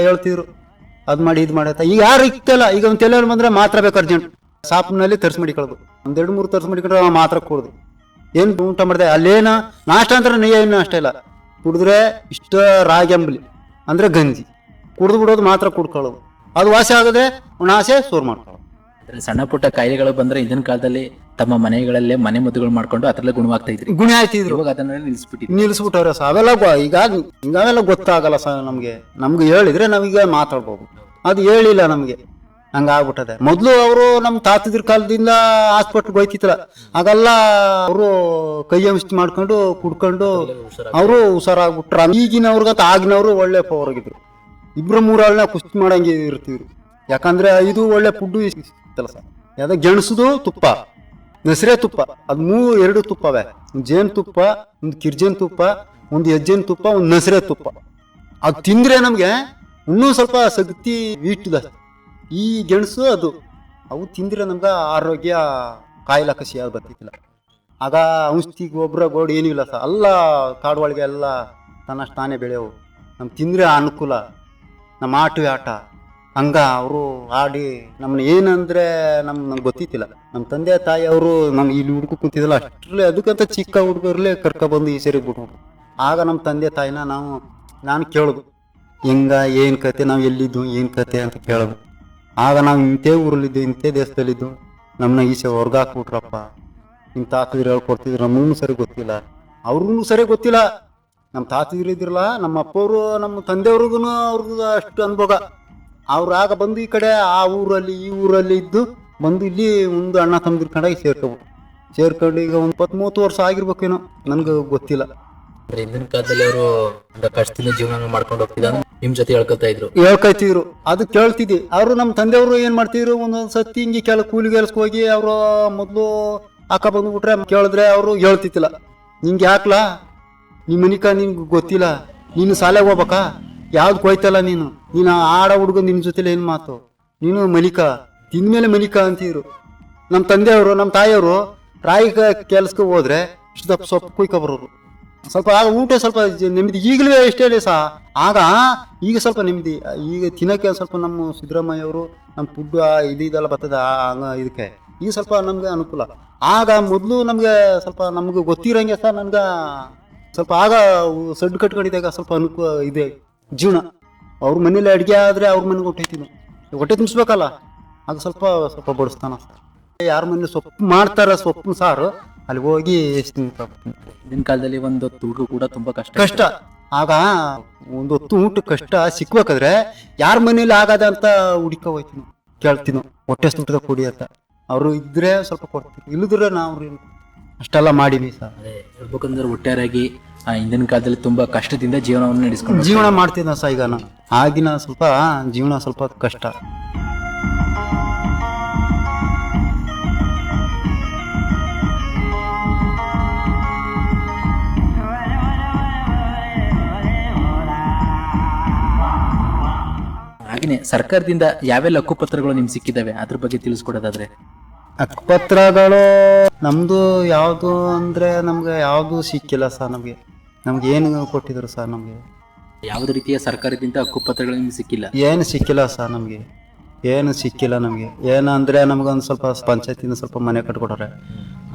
ಹೇಳ್ತಿದ್ರು, ಅದು ಮಾಡಿ ಇದು ಮಾಡತ್ತ. ಈಗ ಯಾರು ಇಕ್ತಲ್ಲ. ಈಗ ಒಂದು ತಲೆ ಬಂದ್ರೆ ಮಾತ್ರ ಬೇಕು ಅರ್ಜೆಂಟ್, ಸಾಪ್ನಲ್ಲಿ ತರ್ಸಿ ಮಡಿಕೊಳ್ಳೋದು. 1-2-3 ತರ್ಸಿ ಮಡಿಕೊಂಡ್ರೆ ಮಾತ್ರ ಕೊಡೋದು. ಏನು ಊಟ ಮಾಡಿದೆ ಅಲ್ಲೇನ ನಾಷ್ಟ ಅಂದ್ರೆ ಏನು ಅಷ್ಟೇ ಇಲ್ಲ. ಕುಡಿದ್ರೆ ಇಷ್ಟ ರಾಗಿ ಅಂಬಲಿ ಅಂದ್ರೆ ಗಂಜಿ ಕುಡಿದು ಬಿಡೋದು, ಮಾತ್ರ ಕುಡ್ಕೊಳ್ಳೋದು. ಅದು ವಾಸಿ ಆಗದೆ ಆಸೆ ಸೋರ್ ಮಾಡ್ಕೊಳ್ಳೋದು. ಸಣ್ಣ ಪುಟ್ಟ ಕಾಯಿಲೆಗಳು ಬಂದ್ರೆ ಹಿಂದಿನ ಕಾಲದಲ್ಲಿ ತಮ್ಮ ಮನೆಗಳಲ್ಲೇ ಮನೆ ಮದ್ದುಗಳು ಮಾಡ್ಕೊಂಡು ಅದರಲ್ಲೇ ಗುಣವಾಗ್ತಾ ಇದ್ರಿ, ಗುಣ ಆಯ್ತಿದ್ರು. ಇವಾಗ ಅದನ್ನ ನಿಲ್ಸ್ಬಿಟ್ಟವ್ರೆ ಅವೆಲ್ಲ ಈಗ ಅವೆಲ್ಲ ಗೊತ್ತಾಗಲ್ಲ ನಮ್ಗೆ ಹೇಳಿದ್ರೆ ನಾವೀಗ ಮಾತಾಡ್ಬೋದು. ಅದು ಹೇಳಿಲ್ಲ ನಮ್ಗೆ, ಹಂಗಾಗ್ಬಿಟ್ಟದೆ. ಮೊದ್ಲು ಅವರು ನಮ್ಮ ತಾತದ್ರ ಕಾಲದಿಂದ ಹಾಸ್ಪಿಟ್ಲ್ಗೆ ಹೋಯ್ತಿತ್ತಲ್ಲ, ಆಗೆಲ್ಲ ಅವರು ಕೈ ಅಂಶಿ ಮಾಡ್ಕೊಂಡು ಕುಡ್ಕೊಂಡು ಅವರು ಹುಷಾರಾಗ್ಬಿಟ್ರ. ಈಗಿನವ್ರಿಗಂತ ಆಗಿನವರು ಒಳ್ಳೆ ಪವರ್ಗಿದ್ರು. 2-3 ಕುಸ್ತಿ ಮಾಡಂಗೆ ಇರ್ತಿದ್ರು. ಯಾಕಂದ್ರೆ ಇದು ಒಳ್ಳೆ ಫುಡ್ ಸಿಗ್ತಲ್ಲ ಸರ್. ಯಾವ್ದು ಗೆಣಸುದು ತುಪ್ಪ, ನೆಸರೆ ತುಪ್ಪ, ಅದು 2 ತುಪ್ಪವೇ. ಒಂದು ಜೇನು ತುಪ್ಪ, ಒಂದು ಕಿರ್ಜೇನು ತುಪ್ಪ, ಒಂದು ಹೆಜ್ಜೆನ ತುಪ್ಪ, ಒಂದು ನೆಸರೆ ತುಪ್ಪ. ಅದು ತಿಂದ್ರೆ ನಮ್ಗೆ ಇನ್ನೂ ಸ್ವಲ್ಪ ಶಕ್ತಿ ವೀಟದ. ಈ ಗೆಣಸು ಅದು ಅವು ತಿಂದ್ರೆ ನಮ್ಗೆ ಆರೋಗ್ಯ ಕಾಯಿಲೆ ಕಸಿ ಯಾವ್ದು ಬರ್ತಿತ್ತಿಲ್ಲ. ಆಗ ಔಷಧಿ ಗೊಬ್ಬರ ಗೋಡು ಏನೂ ಇಲ್ಲ ಸರ್. ಎಲ್ಲ ಕಾಡುವಳಿಗೆ ಎಲ್ಲ ತನ್ನಷ್ಟು ತಾನೇ ಬೆಳೆಯವು. ನಮ್ಗೆ ತಿಂದರೆ ಅನುಕೂಲ. ನಮ್ಮ ಆಟ ಹಂಗ ಅವರು ಆಡಿ ನಮ್ಮನ್ನ ಏನಂದ್ರೆ ನಮ್ಗೆ ಗೊತ್ತಿತ್ತಿಲ್ಲ. ನಮ್ಮ ತಂದೆ ತಾಯಿ ಅವರು ನಮ್ಗೆ ಇಲ್ಲಿ ಹುಡುಕು ಕುಂತಿದ್ದಲ್ಲ, ಅಷ್ಟರಲ್ಲೇ ಅದಕ್ಕಂತ ಚಿಕ್ಕ ಹುಡುಗರಲ್ಲೇ ಕರ್ಕೊಬಂದು ಈ ಸರಿ ಬಿಟ್ಬಿಟ್ರು. ಆಗ ನಮ್ಮ ತಂದೆ ತಾಯಿನ ನಾನು ಕೇಳೋದು, ಹೆಂಗ ಏನು ಕತೆ, ನಾವು ಎಲ್ಲಿದ್ದು ಏನು ಕತೆ ಅಂತ ಕೇಳೋದು. ಆಗ ನಾವು ಇಂಥೇ ಊರಲ್ಲಿದ್ದು, ಇಂಥೇ ದೇಶದಲ್ಲಿದ್ದು, ನಮ್ಮನ್ನ ಈಸೆ ಹೊರ್ಗೆ ಹಾಕ್ಬಿಟ್ರಪ್ಪ. ನಿಮ್ಮ ತಾತದಿರು ಹೇಳ್ಕೊಡ್ತಿದ್ರು, ನಮಗೂ ಸರಿ ಗೊತ್ತಿಲ್ಲ, ಅವ್ರಿಗೂ ಸರಿ ಗೊತ್ತಿಲ್ಲ. ನಮ್ಮ ತಾತದಿರು ಇದ್ರಲ್ಲ, ನಮ್ಮ ಅಪ್ಪವರು ನಮ್ಮ ತಂದೆಯವ್ರಿಗೂ ಅವ್ರಿಗೂ ಅಷ್ಟು ಅನುಭವ. ಅವ್ರು ಆಗ ಬಂದು ಈ ಕಡೆ ಆ ಊರಲ್ಲಿ ಈ ಊರಲ್ಲಿ ಇದ್ದು ಬಂದು ಇಲ್ಲಿ ಒಂದು ಅಣ್ಣ ತಮ್ಮದ್ರ ಕಡೆಗೆ ಸೇರ್ಕೊಂಡು ಈಗ ಒಂದು 20-30 ವರ್ಷ ಆಗಿರ್ಬೇಕೇನೋ, ನನಗೆ ಗೊತ್ತಿಲ್ಲ. ಹಿಂದಿನ ಕಾಲದಲ್ಲಿ ಅವರು ಕಷ್ಟದಿಂದ ಜೀವನ ಮಾಡ್ಕೊಂಡು ಹೋಗ್ತಿದ್ರು, ನಿಮ್ ಜೊತೆ ಹೇಳ್ಕೊತಿದ್ರು. ಅದು ಕೇಳ್ತಿದ್ದಿ. ಅವರು ನಮ್ಮ ತಂದೆಯವರು ಏನ್ ಮಾಡ್ತಿದ್ರು, ಒಂದೊಂದ್ ಸತಿ ಹಿಂಗೆ ಕೂಲಿ ಕೆಲಸಕ್ಕೆ ಹೋಗಿ ಅವರು ಮೊದಲು ಅಕ್ಕ ಬಂದ್ಬಿಟ್ರೆ ಕೇಳಿದ್ರೆ ಅವರು ಹೇಳ್ತಿತ್ತಿಲ್ಲ, ನಿಂಗೆ ಯಾಕ್ಲಾ ನಿಮ್ಮ ಮನಿಕ ನಿನ್ಗೆ ಗೊತ್ತಿಲ್ಲ, ನೀನು ಶಾಲೆಗೆ ಹೋಗ್ಬೇಕಾ, ಯಾವ್ದು ಹೋಯ್ತಲ್ಲ ನೀನು ಆಡ ಹುಡುಗ ನಿನ್ನ ಜೊತೆಲಿ ಏನು ಮಾತು, ನೀನು ಮಲಿಕ ತಿಂದ್ಮೇಲೆ ಮಲಿಕ ಅಂತಿದ್ರು. ನಮ್ಮ ತಂದೆಯವರು ನಮ್ಮ ತಾಯಿಯವರು ರಾಯಿ ಕೆಲ್ಸಕ್ಕೆ ಹೋದ್ರೆ ಇಷ್ಟು ಸೊಪ್ಪು ಕುಯ್ಕೊಬರೋರು. ಸ್ವಲ್ಪ ಆಗ ಊಟ ಸ್ವಲ್ಪ ನೆಮ್ಮದಿ. ಈಗಲೂ ಎಷ್ಟೇ ಸಹ ಆಗ ಈಗ ಸ್ವಲ್ಪ ನೆಮ್ಮದಿ. ಈಗ ತಿನ್ನೋಕ್ಕೆ ಸ್ವಲ್ಪ ನಮ್ಮ ಸಿದ್ದರಾಮಯ್ಯವರು ನಮ್ಮ ಫುಡ್ ಇದೆಲ್ಲ ಬರ್ತದೆ ಇದಕ್ಕೆ, ಈಗ ಸ್ವಲ್ಪ ನಮ್ಗೆ ಅನುಕೂಲ. ಆಗ ಮೊದಲು ನಮಗೆ ಸ್ವಲ್ಪ ನಮ್ಗೆ ಗೊತ್ತಿರೋಂಗೆ ಸಹ ನನ್ಗೆ ಸ್ವಲ್ಪ ಆಗ ಸಡ್ಡು ಕಟ್ಕೊಂಡಿದ್ದಾಗ ಸ್ವಲ್ಪ ಅನುಕೂಲ ಇದೆ ಜೀವನ. ಅವ್ರ ಮನೇಲಿ ಅಡುಗೆ ಆದರೆ ಅವ್ರ ಮನೆಗೆ ಹೊಟ್ಟೆ ತುಂಬಿಸ್ಬೇಕಲ್ಲ, ಆಗ ಸ್ವಲ್ಪ ಬಡಿಸ್ತಾನ. ಯಾರ ಮನೇಲಿ ಸೊಪ್ಪು ಮಾಡ್ತಾರ ಸೊಪ್ಪು ಸಾರು, ಅಲ್ಲಿ ಹೋಗಿ ಹಿಂದಿನ ಕಾಲದಲ್ಲಿ ಒಂದು ಊಟ ಕೂಡ ತುಂಬಾ ಕಷ್ಟ. ಆಗ ಒಂದು ಹೊತ್ತು ಊಟ ಕಷ್ಟ ಸಿಕ್ಬೇಕಾದ್ರೆ ಯಾರ ಮನೇಲಿ ಆಗದ ಅಂತ ಹುಡುಕ ಹೋಯ್ತೀನೋ, ಕೇಳ್ತೀನೋ ಹೊಟ್ಟೆ ಊಟದ ಕೊಡಿ ಅಂತ. ಅವರು ಇದ್ರೆ ಸ್ವಲ್ಪ ಕೊಡ್ತೀವಿ, ಇಲ್ಲದ್ರೆ ನಾವು ಅಷ್ಟೆಲ್ಲ ಮಾಡೀನಿ ಸರ್. ಹೇಳ್ಬೇಕಂದ್ರೆ ಒಟ್ಟಾರೆಯಾಗಿ ಹಿಂದಿನ ಕಾಲದಲ್ಲಿ ತುಂಬಾ ಕಷ್ಟದಿಂದ ಜೀವನವನ್ನು ನಡೆಸ್ಕೊಂಡು ಜೀವನ ಮಾಡ್ತಿದ್ದ ಸಹ. ಈಗ ಆಗಿನ ಸ್ವಲ್ಪ ಜೀವನ ಸ್ವಲ್ಪ ಕಷ್ಟ. ಹಾಗೇನೆ ಸರ್ಕಾರದಿಂದ ಯಾವೆಲ್ಲ ಹಕ್ಕುಪತ್ರಗಳು ನಿಮ್ಗೆ ಸಿಕ್ಕಿದಾವೆ ಅದ್ರ ಬಗ್ಗೆ ತಿಳಿಸ್ಕೊಡೋದಾದ್ರೆ? ಹಕ್ಕುಪತ್ರಗಳು ನಮ್ದು ಯಾವುದು ಅಂದ್ರೆ ನಮ್ಗೆ ಯಾವುದು ಸಿಕ್ಕಿಲ್ಲ ಸರ್. ನಮ್ಗೆ ಏನು ಕೊಟ್ಟಿದ್ರು ಸರ್? ನಮ್ಗೆ ಯಾವುದೇ ರೀತಿಯ ಸರ್ಕಾರದಿಂದ ಹಕ್ಕುಪತ್ರಗಳು ನಿಮ್ಗೆ ಸಿಕ್ಕಿಲ್ಲ? ಏನು ಸಿಕ್ಕಿಲ್ಲ ಸರ್. ನಮ್ಗೆ ಏನು ಸಿಕ್ಕಿಲ್ಲ ನಮಗೆ. ಏನಂದರೆ ನಮಗೊಂದು ಸ್ವಲ್ಪ ಪಂಚಾಯತಿಂದ ಸ್ವಲ್ಪ ಮನೆ ಕಟ್ಕೊಟ್ರೆ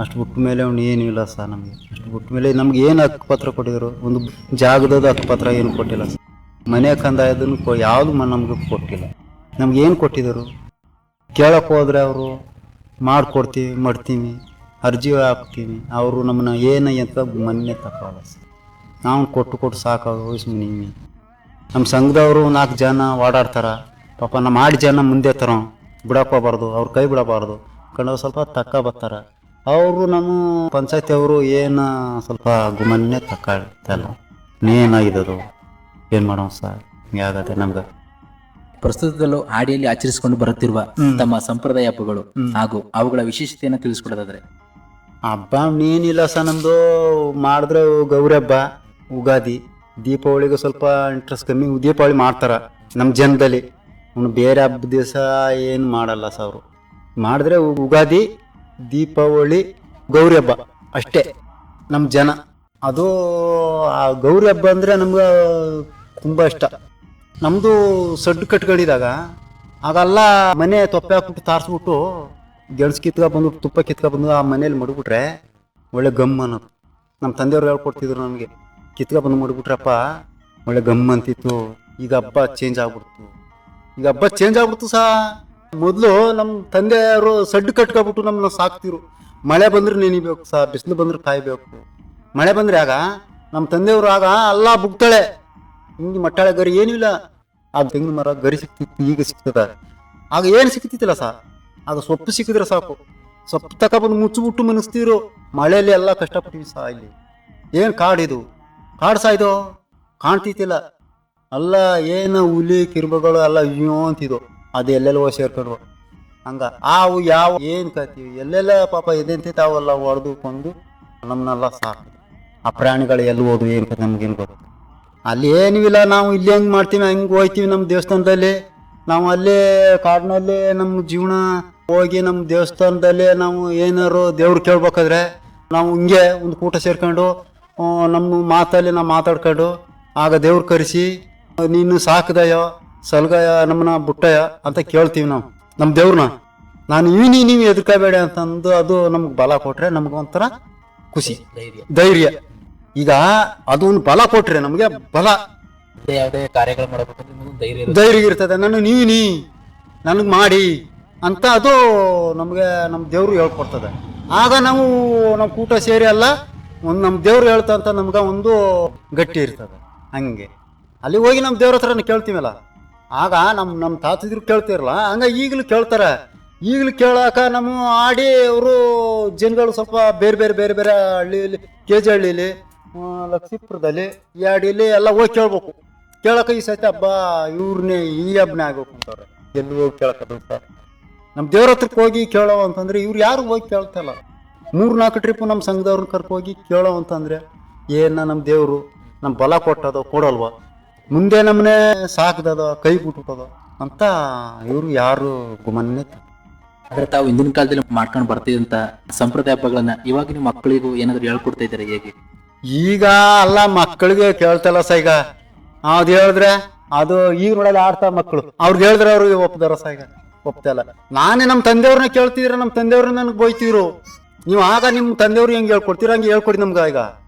ಅಷ್ಟು ಬಿಟ್ಟ ಮೇಲೆ ಅವ್ನು ಏನೂ ಇಲ್ಲ ಸರ್ ನಮಗೆ. ಅಷ್ಟು ಬಿಟ್ಟ ಮೇಲೆ ನಮ್ಗೆ ಏನು ಹಕ್ಕುಪತ್ರ ಕೊಟ್ಟಿದ್ರು, ಒಂದು ಜಾಗದ ಹಕ್ಕುಪತ್ರ ಏನು ಕೊಟ್ಟಿಲ್ಲ ಸರ್. ಮನೆ ಕಂದಾಯದನ್ನು ಯಾವುದು ನಮ್ಗೆ ಕೊಟ್ಟಿಲ್ಲ. ನಮ್ಗೆ ಏನು ಕೊಟ್ಟಿದ್ದರು, ಕೇಳಕ್ಕೆ ಹೋದರೆ ಅವರು ಮಾಡಿಕೊಡ್ತೀವಿ ಮಾಡ್ತೀವಿ, ಅರ್ಜಿ ಹಾಕ್ತೀವಿ, ಅವರು ನಮ್ಮನ್ನ ಏನು ಎಂತ ಮೊನ್ನೆ ತಗೊಳ್ಳಲ್ಲ ಸರ್. ನಾವು ಕೊಟ್ಟು ಸಾಕಾಗ ವಯಸ್ಸು. ನಮ್ಮ ಸಂಘದವರು 4 ಜನ ಓಡಾಡ್ತಾರೆ ಪಾಪ. ನಮ್ಮ 8 ಜನ ಮುಂದೆ ತರೋ ಬಿಡಕ್ಕೋಗ್ಬಾರ್ದು, ಅವ್ರ ಕೈ ಬಿಡಬಾರ್ದು ಕಂಡು ಸ್ವಲ್ಪ ತಕ್ಕ ಬರ್ತಾರೆ ಅವರು. ನಮ್ಮ ಪಂಚಾಯತಿ ಅವರು ಏನು ಸ್ವಲ್ಪ ಗುಮನ್ನೇ ತಕ್ಕಲ್ಲ. ಏನಾಗಿದ್ದು ಏನು ಮಾಡೋಣ ಸರ್, ಹಿಂಗಾಗತ್ತೆ ನಮ್ಗೆ. ಪ್ರಸ್ತುತದಲ್ಲೂ ಆಡಿಯಲ್ಲಿ ಆಚರಿಸಿಕೊಂಡು ಬರುತ್ತಿರುವ ತಮ್ಮ ಸಂಪ್ರದಾಯ ಹಬ್ಬಗಳು ಹಾಗೂ ಅವುಗಳ ವಿಶೇಷತೆಯನ್ನು ತಿಳಿಸ್ಕೊಡೋದಾದ್ರೆ? ಹಬ್ಬ ಏನಿಲ್ಲ ಸರ್ ನಮ್ಮದು. ಮಾಡಿದ್ರೆ ಗೌರಿ ಹಬ್ಬ, ಉಗಾದಿ, ದೀಪಾವಳಿಗೆ ಸ್ವಲ್ಪ ಇಂಟ್ರೆಸ್ಟ್ ಕಮ್ಮಿ. ದೀಪಾವಳಿ ಮಾಡ್ತಾರೆ ನಮ್ಮ ಜನದಲ್ಲಿ. ಬೇರೆ ಹಬ್ಬದ ದಿವಸ ಏನು ಮಾಡಲ್ಲ ಸರ್ ಅವರು. ಮಾಡಿದ್ರೆ ಉಗಾದಿ, ದೀಪಾವಳಿ, ಗೌರಿ ಹಬ್ಬ ಅಷ್ಟೇ ನಮ್ಮ ಜನ. ಅದು ಆ ಗೌರಿ ಹಬ್ಬ ಅಂದರೆ ನಮ್ಗೆ ತುಂಬ ಇಷ್ಟ. ನಮ್ಮದು ಸಡ್ಡು ಕಟ್ಕೊಂಡಿದಾಗ ಆಗೆಲ್ಲ ಮನೆ ತೊಪ್ಪೆ ಹಾಕ್ಬಿಟ್ಟು ತಾರಿಸ್ಬಿಟ್ಟು ಗೆಣಸು ಬಂದ್ಬಿಟ್ಟು ತುಪ್ಪ ಬಂದು ಆ ಮನೇಲಿ ಮಡಗ್ಬಿಟ್ರೆ ಒಳ್ಳೆ ಗಮ್ ಅನ್ನೋದು. ನಮ್ಮ ತಂದೆಯವ್ರು ಹೇಳ್ಕೊಡ್ತಿದ್ರು ನಮಗೆ, ಬಂದು ಮಡಗ್ಬಿಟ್ರಪ್ಪ ಒಳ್ಳೆ ಗಮ್ ಅಂತಿತ್ತು. ಈಗ ಹಬ್ಬ ಚೇಂಜ್ ಆಗ್ಬಿಡ್ತು ಸಹ. ಮೊದಲು ನಮ್ಮ ತಂದೆಯವರು ಸಡ್ಡು ಕಟ್ಕೊಬಿಟ್ಟು ನಮ್ಮನ್ನ ಸಾಕ್ತಿರು. ಮಳೆ ಬಂದ್ರೆ ನೆನಿಬೇಕು ಸಹ, ಬಿಸಿಲು ಬಂದ್ರೆ ಕಾಯಬೇಕು. ಮಳೆ ಬಂದರೆ ಆಗ ನಮ್ಮ ತಂದೆಯವರು ಆಗ ಎಲ್ಲ ಬುಗ್ತಾಳೆ, ಹಿಂಗೆ ಮಟ್ಟಾಳೆ ಗರಿ ಏನೂ ಇಲ್ಲ. ಆಗ ತೆಂಗಿನ ಮರ ಗರಿ ಸಿಕ್ತಿತ್ತು, ಈಗ ಸಿಗ್ತದ. ಆಗ ಏನು ಸಿಕ್ತಿತ್ತಿಲ್ಲ ಸರ್. ಆಗ ಸೊಪ್ಪು ಸಿಕ್ಕಿದ್ರೆ ಸಾಕು, ಸೊಪ್ಪು ತಗೊಬಂದು ಮುಚ್ಚಿಬಿಟ್ಟು ಮನಸ್ತಿರು. ಮಳೆಯಲ್ಲಿ ಎಲ್ಲ ಕಷ್ಟಪಟ್ಟಿವಿ ಸಹ. ಇಲ್ಲಿ ಏನು ಕಾಡಿದು, ಕಾಡು ಸಹ ಇದು ಕಾಣ್ತಿತ್ತಿಲ್ಲ. ಅಲ್ಲ ಏನು ಹುಲಿ ಕಿರುಬಗಳು ಎಲ್ಲ ಅಯ್ಯೋ ಅಂತಿದ್ವು. ಅದು ಎಲ್ಲೆಲ್ಲ ಸೇರ್ಕೊಂಡ್ವು. ಹಂಗ ಅವು ಯಾವ ಏನು ಕತ್ತೀವಿ ಎಲ್ಲೆಲ್ಲ ಪಾಪ ಇದೆಂತಿತ್ತಾವೆಲ್ಲ ಹೊಡೆದುಕೊಂಡು ನಮ್ಮನ್ನೆಲ್ಲ ಸಾಕು. ಆ ಪ್ರಾಣಿಗಳು ಎಲ್ಲಿ ಹೋದ್ವು ಏನು ಕತೆ ನಮ್ಗೇನು ಗೊತ್ತು. ಅಲ್ಲಿ ಏನೂ ಇಲ್ಲ. ನಾವು ಇಲ್ಲಿ ಹೆಂಗೆ ಮಾಡ್ತೀವಿ ಹಂಗೆ ಹೋಗ್ತೀವಿ ನಮ್ಮ ದೇವಸ್ಥಾನದಲ್ಲಿ. ನಾವು ಅಲ್ಲೇ ಕಾಡಿನಲ್ಲೇ ನಮ್ಮ ಜೀವನ ಹೋಗಿ ನಮ್ಮ ದೇವಸ್ಥಾನದಲ್ಲಿ ನಾವು ಏನಾರು ದೇವ್ರು ಕೇಳ್ಬೇಕಾದ್ರೆ ನಾವು ಹಿಂಗೆ ಒಂದು ಕೂಟ ಸೇರ್ಕೊಂಡು ನಮ್ಮ ಮಾತಲ್ಲಿ ನಾವು ಮಾತಾಡ್ಕೊಂಡು ಆಗ ದೇವ್ರು ಕರೆಸಿ ನೀನು ಸಾಕದಯೋ ಸಲ್ಗಯ ನಮ್ಮನ್ನ ಬುಟ್ಟಯ ಅಂತ ಕೇಳ್ತೀವಿ ನಾವು ನಮ್ಮ ದೇವ್ರನ್ನ. ನಾನು ನೀವು ಎದುರ್ಕೋಬೇಡ ಅಂತಂದು ಅದು ನಮ್ಗೆ ಬಲ ಕೊಟ್ರೆ ನಮ್ಗೆ ಒಂಥರ ಖುಷಿ, ಧೈರ್ಯ. ಈಗ ಅದು ಒಂದು ಬಲ ಕೊಟ್ರೆ ನಮಗೆ ಬಲ, ಯಾವುದೇ ಕಾರ್ಯಗಳು ಮಾಡಬೇಕು ಧೈರ್ಯ ಇರ್ತದೆ. ನಾನು ನನಗೆ ಮಾಡಿ ಅಂತ ಅದು ನಮಗೆ ನಮ್ಮ ದೇವ್ರು ಹೇಳ್ಕೊಡ್ತದೆ. ಆಗ ನಾವು ಕೂಟ ಸೇರಿ ಅಲ್ಲ ಒಂದು ನಮ್ಮ ದೇವ್ರು ಹೇಳ್ತಂತ ನಮ್ಗೆ ಒಂದು ಗಟ್ಟಿ ಇರ್ತದೆ. ಹಂಗೆ ಅಲ್ಲಿ ಹೋಗಿ ನಮ್ಮ ದೇವ್ರ ಹತ್ರ ಕೇಳ್ತೀವಲ್ಲ, ಆಗ ನಮ್ಮ ತಾತದಿರು ಕೇಳ್ತಿರಲ್ಲ, ಹಂಗ ಈಗಲೂ ಕೇಳ್ತಾರೆ. ಈಗಲೂ ಕೇಳಾಕ ನಮ್ಮ ಆಡಿ ಅವರು ಜನಗಳು ಸ್ವಲ್ಪ ಬೇರೆ ಹಳ್ಳಿಯಲ್ಲಿ, KG ಹಳ್ಳಿಲಿ, ಲಕ್ಷ್ಮೀಪುರದಲ್ಲಿ, ಈ ಅಡಿಯಲ್ಲಿ ಎಲ್ಲ ಹೋಗಿ ಕೇಳ್ಬೇಕು. ಕೇಳಕ ಈ ಸತಿ ಹಬ್ಬ ಇವ್ರನ್ನೇ ಈ ಹಬ್ಬನೇ ಆಗ್ಬೇಕು ಅಂತವ್ರೆ. ಎಲ್ಲಿ ಹೋಗಿ ಕೇಳಕದು ಸರ್. ನಮ್ಮ ದೇವ್ರ ಹತ್ರಕ್ಕೆ ಹೋಗಿ ಕೇಳೋ ಅಂತಂದ್ರೆ ಇವ್ರು ಯಾರು ಹೋಗಿ ಕೇಳ್ತಲ್ಲ. 3-4 ಟ್ರಿಪ್ ನಮ್ಮ ಸಂಘದವ್ರನ್ನ ಕರ್ಕೋಗಿ ಕೇಳೋ ಅಂತಂದ್ರೆ ನಮ್ಮ ದೇವರು ನಮ್ಮ ಬಲ ಕೊಟ್ಟದೋ ಕೊಡಲ್ವ, ಮುಂದೆ ನಮ್ಮನೆ ಸಾಕ್ದದ ಕೈ ಬಿಟ್ಟುತ್ತದೋ ಅಂತ ಇವರು ಯಾರು ಗುಮನ್ನೇ. ಆದ್ರೆ ತಾವು ಹಿಂದಿನ ಕಾಲದಲ್ಲಿ ಮಾಡ್ಕೊಂಡು ಬರ್ತಿದ್ದಂತ ಸಂಪ್ರದಾಯ ಹಬ್ಬಗಳನ್ನ ಇವಾಗ ನಿಮ್ಮ ಮಕ್ಕಳಿಗೂ ಏನಾದ್ರು ಹೇಳ್ಕೊಡ್ತಾ ಇದ್ದಾರೆ ಹೇಗೆ? ಈಗ ಅಲ್ಲ ಮಕ್ಕಳಿಗೆ ಕೇಳ್ತಲ್ಲ ಸ. ಈಗ ಅದು ಹೇಳಿದ್ರೆ ಅದು ಈಗ ನೋಡಲ್ಲ ಆಡ್ತಾ ಮಕ್ಕಳು, ಅವ್ರಿಗೆ ಹೇಳಿದ್ರೆ ಅವ್ರಿಗೆ ಒಪ್ದಾರ ಸ. ಈಗ ಒಪ್ತಲ್ಲ. ನಾನೇ ನಮ್ಮ ತಂದೆಯವ್ರನ್ನ ಕೇಳ್ತಿದ್ರೆ ನಮ್ಮ ತಂದೆಯವ್ರನ್ನ ನನಗೆ ಬೈತಿದ್ರು. ನೀವು ಆಗ ನಿಮ್ಮ ತಂದೆಯವ್ರಿಗೆ ಹೆಂಗೆ ಹೇಳ್ಕೊಡ್ತೀರ ಹಂಗೆ ಹೇಳ್ಕೊಡಿ ನಮ್ಗೆ. ಈಗ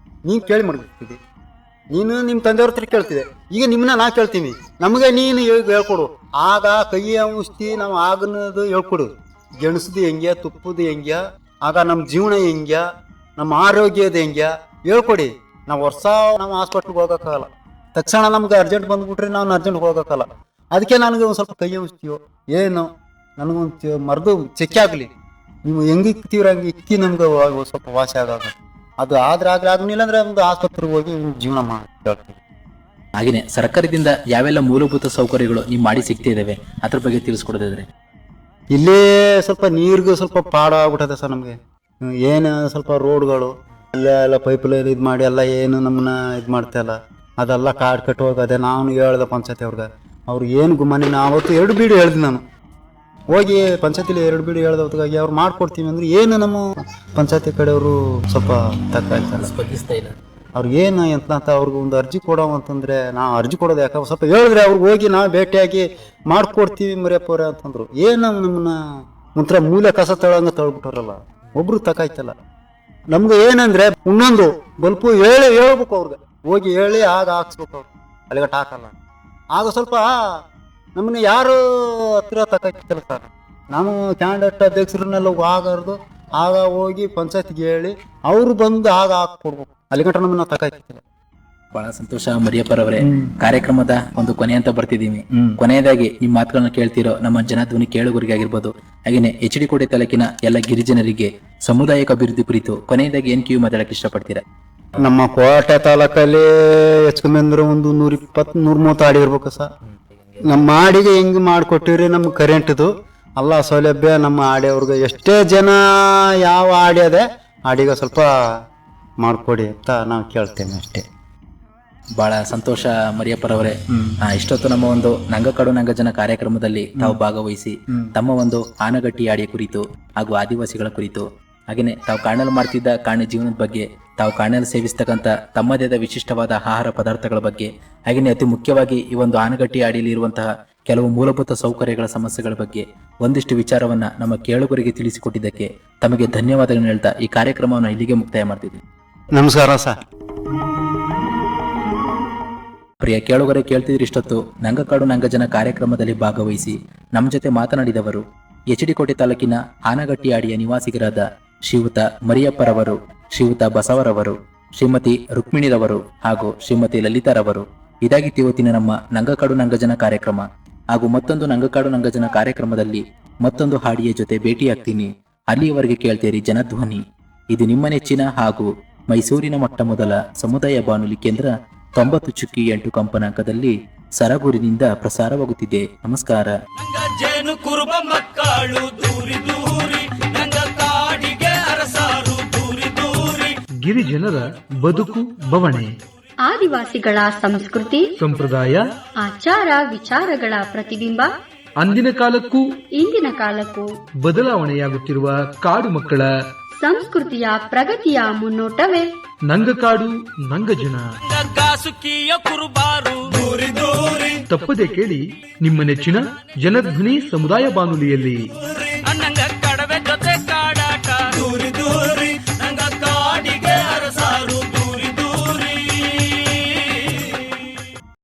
ನೀನು ಕೇಳಿ ಮಾಡ್ಬಿಡ್ತಿದ್ದಿ, ನೀನು ನಿಮ್ಮ ತಂದೆಯವ್ರ ಹತ್ರ ಕೇಳ್ತಿದ್ದೆ, ಈಗ ನಿಮ್ಮನ್ನ ನಾ ಕೇಳ್ತೀನಿ, ನಮಗೆ ನೀನು ಹೇಳ್ಕೊಡು. ಆಗ ಕೈ ಔಷಧಿ ನಾವು ಆಗನದು ಹೇಳ್ಕೊಡು, ಗೆಣಸದು ಹೆಂಗ್ಯ, ತುಪ್ಪದು ಹೆಂಗ್ಯ, ಆಗ ನಮ್ಮ ಜೀವನ ಹೆಂಗ್ಯ, ನಮ್ಮ ಆರೋಗ್ಯದ ಹೆಂಗ್ಯ ಹೇಳ್ಕೊಡಿ. ನಾವು ನಾವು ಹಾಸ್ಪಿಟ್ಲ್ಗೆ ಹೋಗೋಕ್ಕಾಗಲ್ಲ. ತಕ್ಷಣ ನಮ್ಗೆ ಅರ್ಜೆಂಟ್ ಬಂದ್ಬಿಟ್ರೆ ನಾವು ಅರ್ಜೆಂಟ್ಗೆ ಹೋಗೋಕ್ಕಲ್ಲ. ಅದಕ್ಕೆ ನನಗೆ ಒಂದು ಸ್ವಲ್ಪ ಕೈ ಔಷಧಿಯೋ ಏನು ನನಗೊಂದು ಮರದು ಚೆಕ್ಕೆ ಆಗಲಿ, ನೀವು ಹೆಂಗೆ ಇಕ್ತೀವ್ರ ಹಂಗೆ ಇಕ್ಕಿ ನಮ್ಗೆ ಸ್ವಲ್ಪ ವಾಸಿ ಆಗೋದು. ಅದು ಆಗಲಿಲ್ಲ ಅಂದ್ರೆ ಒಂದು ಆಸ್ಪತ್ರೆಗೆ ಹೋಗಿ ಜೀವನ ಮಾಡ್ತೀವಿ. ಹಾಗೇನೆ ಸರ್ಕಾರದಿಂದ ಯಾವೆಲ್ಲ ಮೂಲಭೂತ ಸೌಕರ್ಯಗಳು ನೀವು ಮಾಡಿ ಸಿಗ್ತಾ ಇದಾವೆ ಅದ್ರ ಬಗ್ಗೆ ತಿಳಿಸ್ಕೊಡೋದಾದ್ರೆ? ಇಲ್ಲೇ ಸ್ವಲ್ಪ ನೀರಿಗೂ ಸ್ವಲ್ಪ ಪಾಡ ಆಗ್ಬಿಟ್ಟದೆ ಸರ್ ನಮಗೆ. ಏನು ಸ್ವಲ್ಪ ರೋಡ್ಗಳು ಎಲ್ಲ ಪೈಪ್ಲೈನ್ ಇದು ಮಾಡಿ ಎಲ್ಲ ಏನು ನಮ್ಮನ್ನ ಇದು ಮಾಡ್ತಾಯಿಲ್ಲ. ಅದೆಲ್ಲ ಕಾಡು ಕಟ್ಟು ಹೋಗದೆ. ನಾನು ಹೇಳ್ದೆ ಪಂಚಾಯತಿ ಅವ್ರು ಏನು ಗುಮಾನಿ. ಅವತ್ತು 2 ಬೀಡು ಹೇಳ್ದೆ ನಾನು ಹೋಗಿ ಪಂಚಾಯತಿಲಿ 2 ಬೀಡು ಹೇಳ್ದೆ. ಹೊತ್ತಿಗಾಗಿ ಅವ್ರು ಮಾಡ್ಕೊಡ್ತೀವಿ ಅಂದ್ರೆ ಏನು ನಮ್ಮ ಪಂಚಾಯತಿ ಕಡೆಯವರು ಸ್ವಲ್ಪ ತಕ್ಕ ಸ್ಪಂದಿಸ್ತಾ ಇಲ್ಲ. ಅವ್ರಿಗೆ ಏನು ಅಂತ ಅವ್ರಿಗೆ ಒಂದು ಅರ್ಜಿ ಕೊಡೋ ಅಂತಂದರೆ ನಾವು ಅರ್ಜಿ ಕೊಡೋದು ಯಾಕೆ ಸ್ವಲ್ಪ ಹೇಳಿದ್ರೆ ಅವ್ರಿಗೆ ಹೋಗಿ ನಾವು ಭೇಟಿಯಾಗಿ ಮಾಡ್ಕೊಡ್ತೀವಿ ಮರಿಯಪ್ಪವ್ರೆ ಅಂತಂದ್ರು. ಏನು ನಮ್ಮನ್ನ ಒಂಥರ ಮೂಲೆ ಕಸ ತಳಂಗ ತಳ್ಬಿಟ್ಟಾರಲ್ಲ, ಒಬ್ರು ತಕಾಯ್ತಲ್ಲ. ನಮ್ಗೆ ಏನಂದ್ರೆ ಇನ್ನೊಂದು ಬಲ್ಪು ಹೇಳ್ಬೇಕು ಅವ್ರಿಗೆ, ಹೋಗಿ ಹೇಳಿ ಆಗ ಹಾಕ್ಸ್ಬೇಕು. ಅವ್ರು ಅಲ್ಲಿಗಟ್ಟು ಹಾಕಲ್ಲ, ಆಗ ಸ್ವಲ್ಪ ನಮ್ಮನ್ನ ಯಾರು ಹತ್ತಿರ ತಕಾಯ್ತಿಲ್ಲ ಸರ್. ನಾವು ಕ್ಯಾಂಡಿಡೇಟ್ ಅಧ್ಯಕ್ಷರನ್ನೆಲ್ಲ ಆಗರ್ದು ಆಗ ಹೋಗಿ ಪಂಚಾಯತ್ಗೆ ಹೇಳಿ ಅವರು ಬಂದು ಆಗ ಹಾಕ್ಕೊಡ್ಬೇಕು. ಅಲ್ಲಿಗಂಟ ನಮ್ಮನ್ನ ತಕಾಯ್ತಿಲ್ಲ. ಬಹಳ ಸಂತೋಷ ಮರಿಯಪ್ಪರವರೇ. ಕಾರ್ಯಕ್ರಮದ ಒಂದು ಕೊನೆ ಅಂತ ಬರ್ತಿದ್ದೀವಿ. ಕೊನೆಯದಾಗಿ ನಿಮ್ಮ ಮಾತುಗಳನ್ನ ಕೇಳ್ತಿರೋ ನಮ್ಮ ಜನಧ್ವನಿ ಕೇಳುಗರಿಗೆ ಆಗಿರ್ಬೋದು, ಹಾಗೇನೆ HD ಕೋಟೆ ತಾಲೂಕಿನ ಎಲ್ಲ ಗಿರಿಜನರಿಗೆ ಸಮುದಾಯಿಕ ಅಭಿವೃದ್ಧಿ ಕುರಿತು ಕೊನೆಯದಾಗಿ ಏನ್ ಕಿವಿ ಮಾತಾಡಕ್ಕೆ ಇಷ್ಟಪಡ್ತೀರಾ? ನಮ್ಮ ಕೋಟೆ ತಾಲೂಕಲ್ಲಿ ಹೆಚ್ಚು ಕಮ್ಮಿ ಅಂದ್ರೆ ಒಂದು 120-130 ಆಡಿ ಇರ್ಬೇಕು ಸರ್. ನಮ್ಮ ಆಡಿಗೆ ಹೆಂಗ್ ಮಾಡ್ಕೊಟ್ಟಿವ್ರಿ, ನಮ್ಗೆ ಕರೆಂಟ್ದು ಎಲ್ಲ ಸೌಲಭ್ಯ ನಮ್ಮ ಆಡಿಯವ್ರಿಗೆ ಎಷ್ಟೇ ಜನ ಯಾವ ಆಡಿ ಅದೇ ಆಡಿಗೆ ಸ್ವಲ್ಪ ಮಾಡ್ಕೊಡಿ ಅಂತ ನಾವು ಕೇಳ್ತೇನೆ ಅಷ್ಟೇ. ಬಹಳ ಸಂತೋಷ ಮರಿಯಪ್ಪರವರೇ. ಇಷ್ಟೊತ್ತು ನಮ್ಮ ಒಂದು ನಂಗಕಾಡು ನಂಗಜನ ಕಾರ್ಯಕ್ರಮದಲ್ಲಿ ತಾವು ಭಾಗವಹಿಸಿ ತಮ್ಮ ಒಂದು ಆನಗಟ್ಟಿ ಆಡಿಯ ಕುರಿತು ಹಾಗೂ ಆದಿವಾಸಿಗಳ ಕುರಿತು, ಹಾಗೇನೆ ತಾವು ಕಾಣಲು ಮಾಡ್ತಿದ್ದ ಕಾಣೆ ಜೀವನದ ಬಗ್ಗೆ, ತಾವು ಕಾಣಲು ಸೇವಿಸ್ತಕ್ಕಂಥ ತಮ್ಮದೇ ಆದ ವಿಶಿಷ್ಟವಾದ ಆಹಾರ ಪದಾರ್ಥಗಳ ಬಗ್ಗೆ, ಹಾಗೆಯೇ ಅತಿ ಮುಖ್ಯವಾಗಿ ಈ ಒಂದು ಆನಗಟ್ಟಿ ಆಡಿಯಲ್ಲಿ ಇರುವಂತಹ ಕೆಲವು ಮೂಲಭೂತ ಸೌಕರ್ಯಗಳ ಸಮಸ್ಯೆಗಳ ಬಗ್ಗೆ ಒಂದಿಷ್ಟು ವಿಚಾರವನ್ನ ನಮ್ಮ ಕೇಳುಗರಿಗೆ ತಿಳಿಸಿಕೊಟ್ಟಿದ್ದಕ್ಕೆ ತಮಗೆ ಧನ್ಯವಾದಗಳನ್ನು ಹೇಳ್ತಾ ಈ ಕಾರ್ಯಕ್ರಮವನ್ನು ಇಲ್ಲಿಗೆ ಮುಕ್ತಾಯ ಮಾಡ್ತಿದ್ದೀನಿ. ನಮಸ್ಕಾರ ಸರ್. ಪ್ರಿಯ ಕೇಳುಗರೆ, ಕೇಳ್ತಿದ್ರಿ ಇಷ್ಟೊತ್ತು ನಂಗಕಾಡು ನಂಗಜನ ಕಾರ್ಯಕ್ರಮದಲ್ಲಿ ಭಾಗವಹಿಸಿ ನಮ್ಮ ಜೊತೆ ಮಾತನಾಡಿದವರು HD ಕೋಟೆ ತಾಲೂಕಿನ ಆನಗಟ್ಟಿ ಆಡಿಯ ನಿವಾಸಿಗರಾದ ಶ್ರೀಯುತ ಮರಿಯಪ್ಪರವರು, ಶ್ರೀಯುತ ಬಸವರವರು, ಶ್ರೀಮತಿ ರುಕ್ಮಿಣಿರವರು ಹಾಗೂ ಶ್ರೀಮತಿ ಲಲಿತಾರವರು. ಇದಾಗಿತ್ತು ಇವತ್ತಿನ ನಮ್ಮ ನಂಗಕಾಡು ನಂಗಜನ ಕಾರ್ಯಕ್ರಮ. ಹಾಗೂ ಮತ್ತೊಂದು ನಂಗಕಾಡು ನಂಗಜನ ಕಾರ್ಯಕ್ರಮದಲ್ಲಿ ಮತ್ತೊಂದು ಹಾಡಿಯ ಜೊತೆ ಭೇಟಿಯಾಗ್ತೀನಿ. ಅಲ್ಲಿಯವರೆಗೆ ಕೇಳ್ತೀರಿ ಜನಧ್ವನಿ. ಇದು ನಿಮ್ಮ ನೆಚ್ಚಿನ ಹಾಗೂ ಮೈಸೂರಿನ ಮೊಟ್ಟ ಮೊದಲ ಸಮುದಾಯ ಬಾನುಲಿ ಕೇಂದ್ರ 90.8 ಕಂಪನಾಂಕದಲ್ಲಿ ಸರಗೂರಿನಿಂದ ಪ್ರಸಾರವಾಗುತ್ತಿದೆ. ನಮಸ್ಕಾರ. ನಂಗ ಜೇನು ಕುರುಬ ಮಕ್ಕಳು ದೂರಿ ದೂರಿ, ನಂಗ ಕಾಡಿಗೆ ಅರಸಾರು ದೂರಿ ದೂರಿ. ಗಿರಿಜನರ ಬದುಕು ಬವಣೆ, ಆದಿವಾಸಿಗಳ ಸಂಸ್ಕೃತಿ ಸಂಪ್ರದಾಯ, ಆಚಾರ ವಿಚಾರಗಳ ಪ್ರತಿಬಿಂಬ. ಅಂದಿನ ಕಾಲಕ್ಕೂ ಇಂದಿನ ಕಾಲಕ್ಕೂ ಬದಲಾವಣೆಯಾಗುತ್ತಿರುವ ಕಾಡು ಮಕ್ಕಳ ಸಂಸ್ಕೃತಿಯ ಪ್ರಗತಿಯ ಮುನ್ನೋಟವೇ ನಂಗಕಾಡು ನಂಗಜನ. ನಂಗ ಕಾಸುಕಿಯ ಕುರುಬಾರು ದೂರಿ ದೂರಿ. ತಪ್ಪದೆ ಕೇಳಿ ನಿಮ್ಮ ನೆಚ್ಚಿನ ಜನಧ್ವನಿ ಸಮುದಾಯ ಬಾನುಲಿಯಲ್ಲಿ.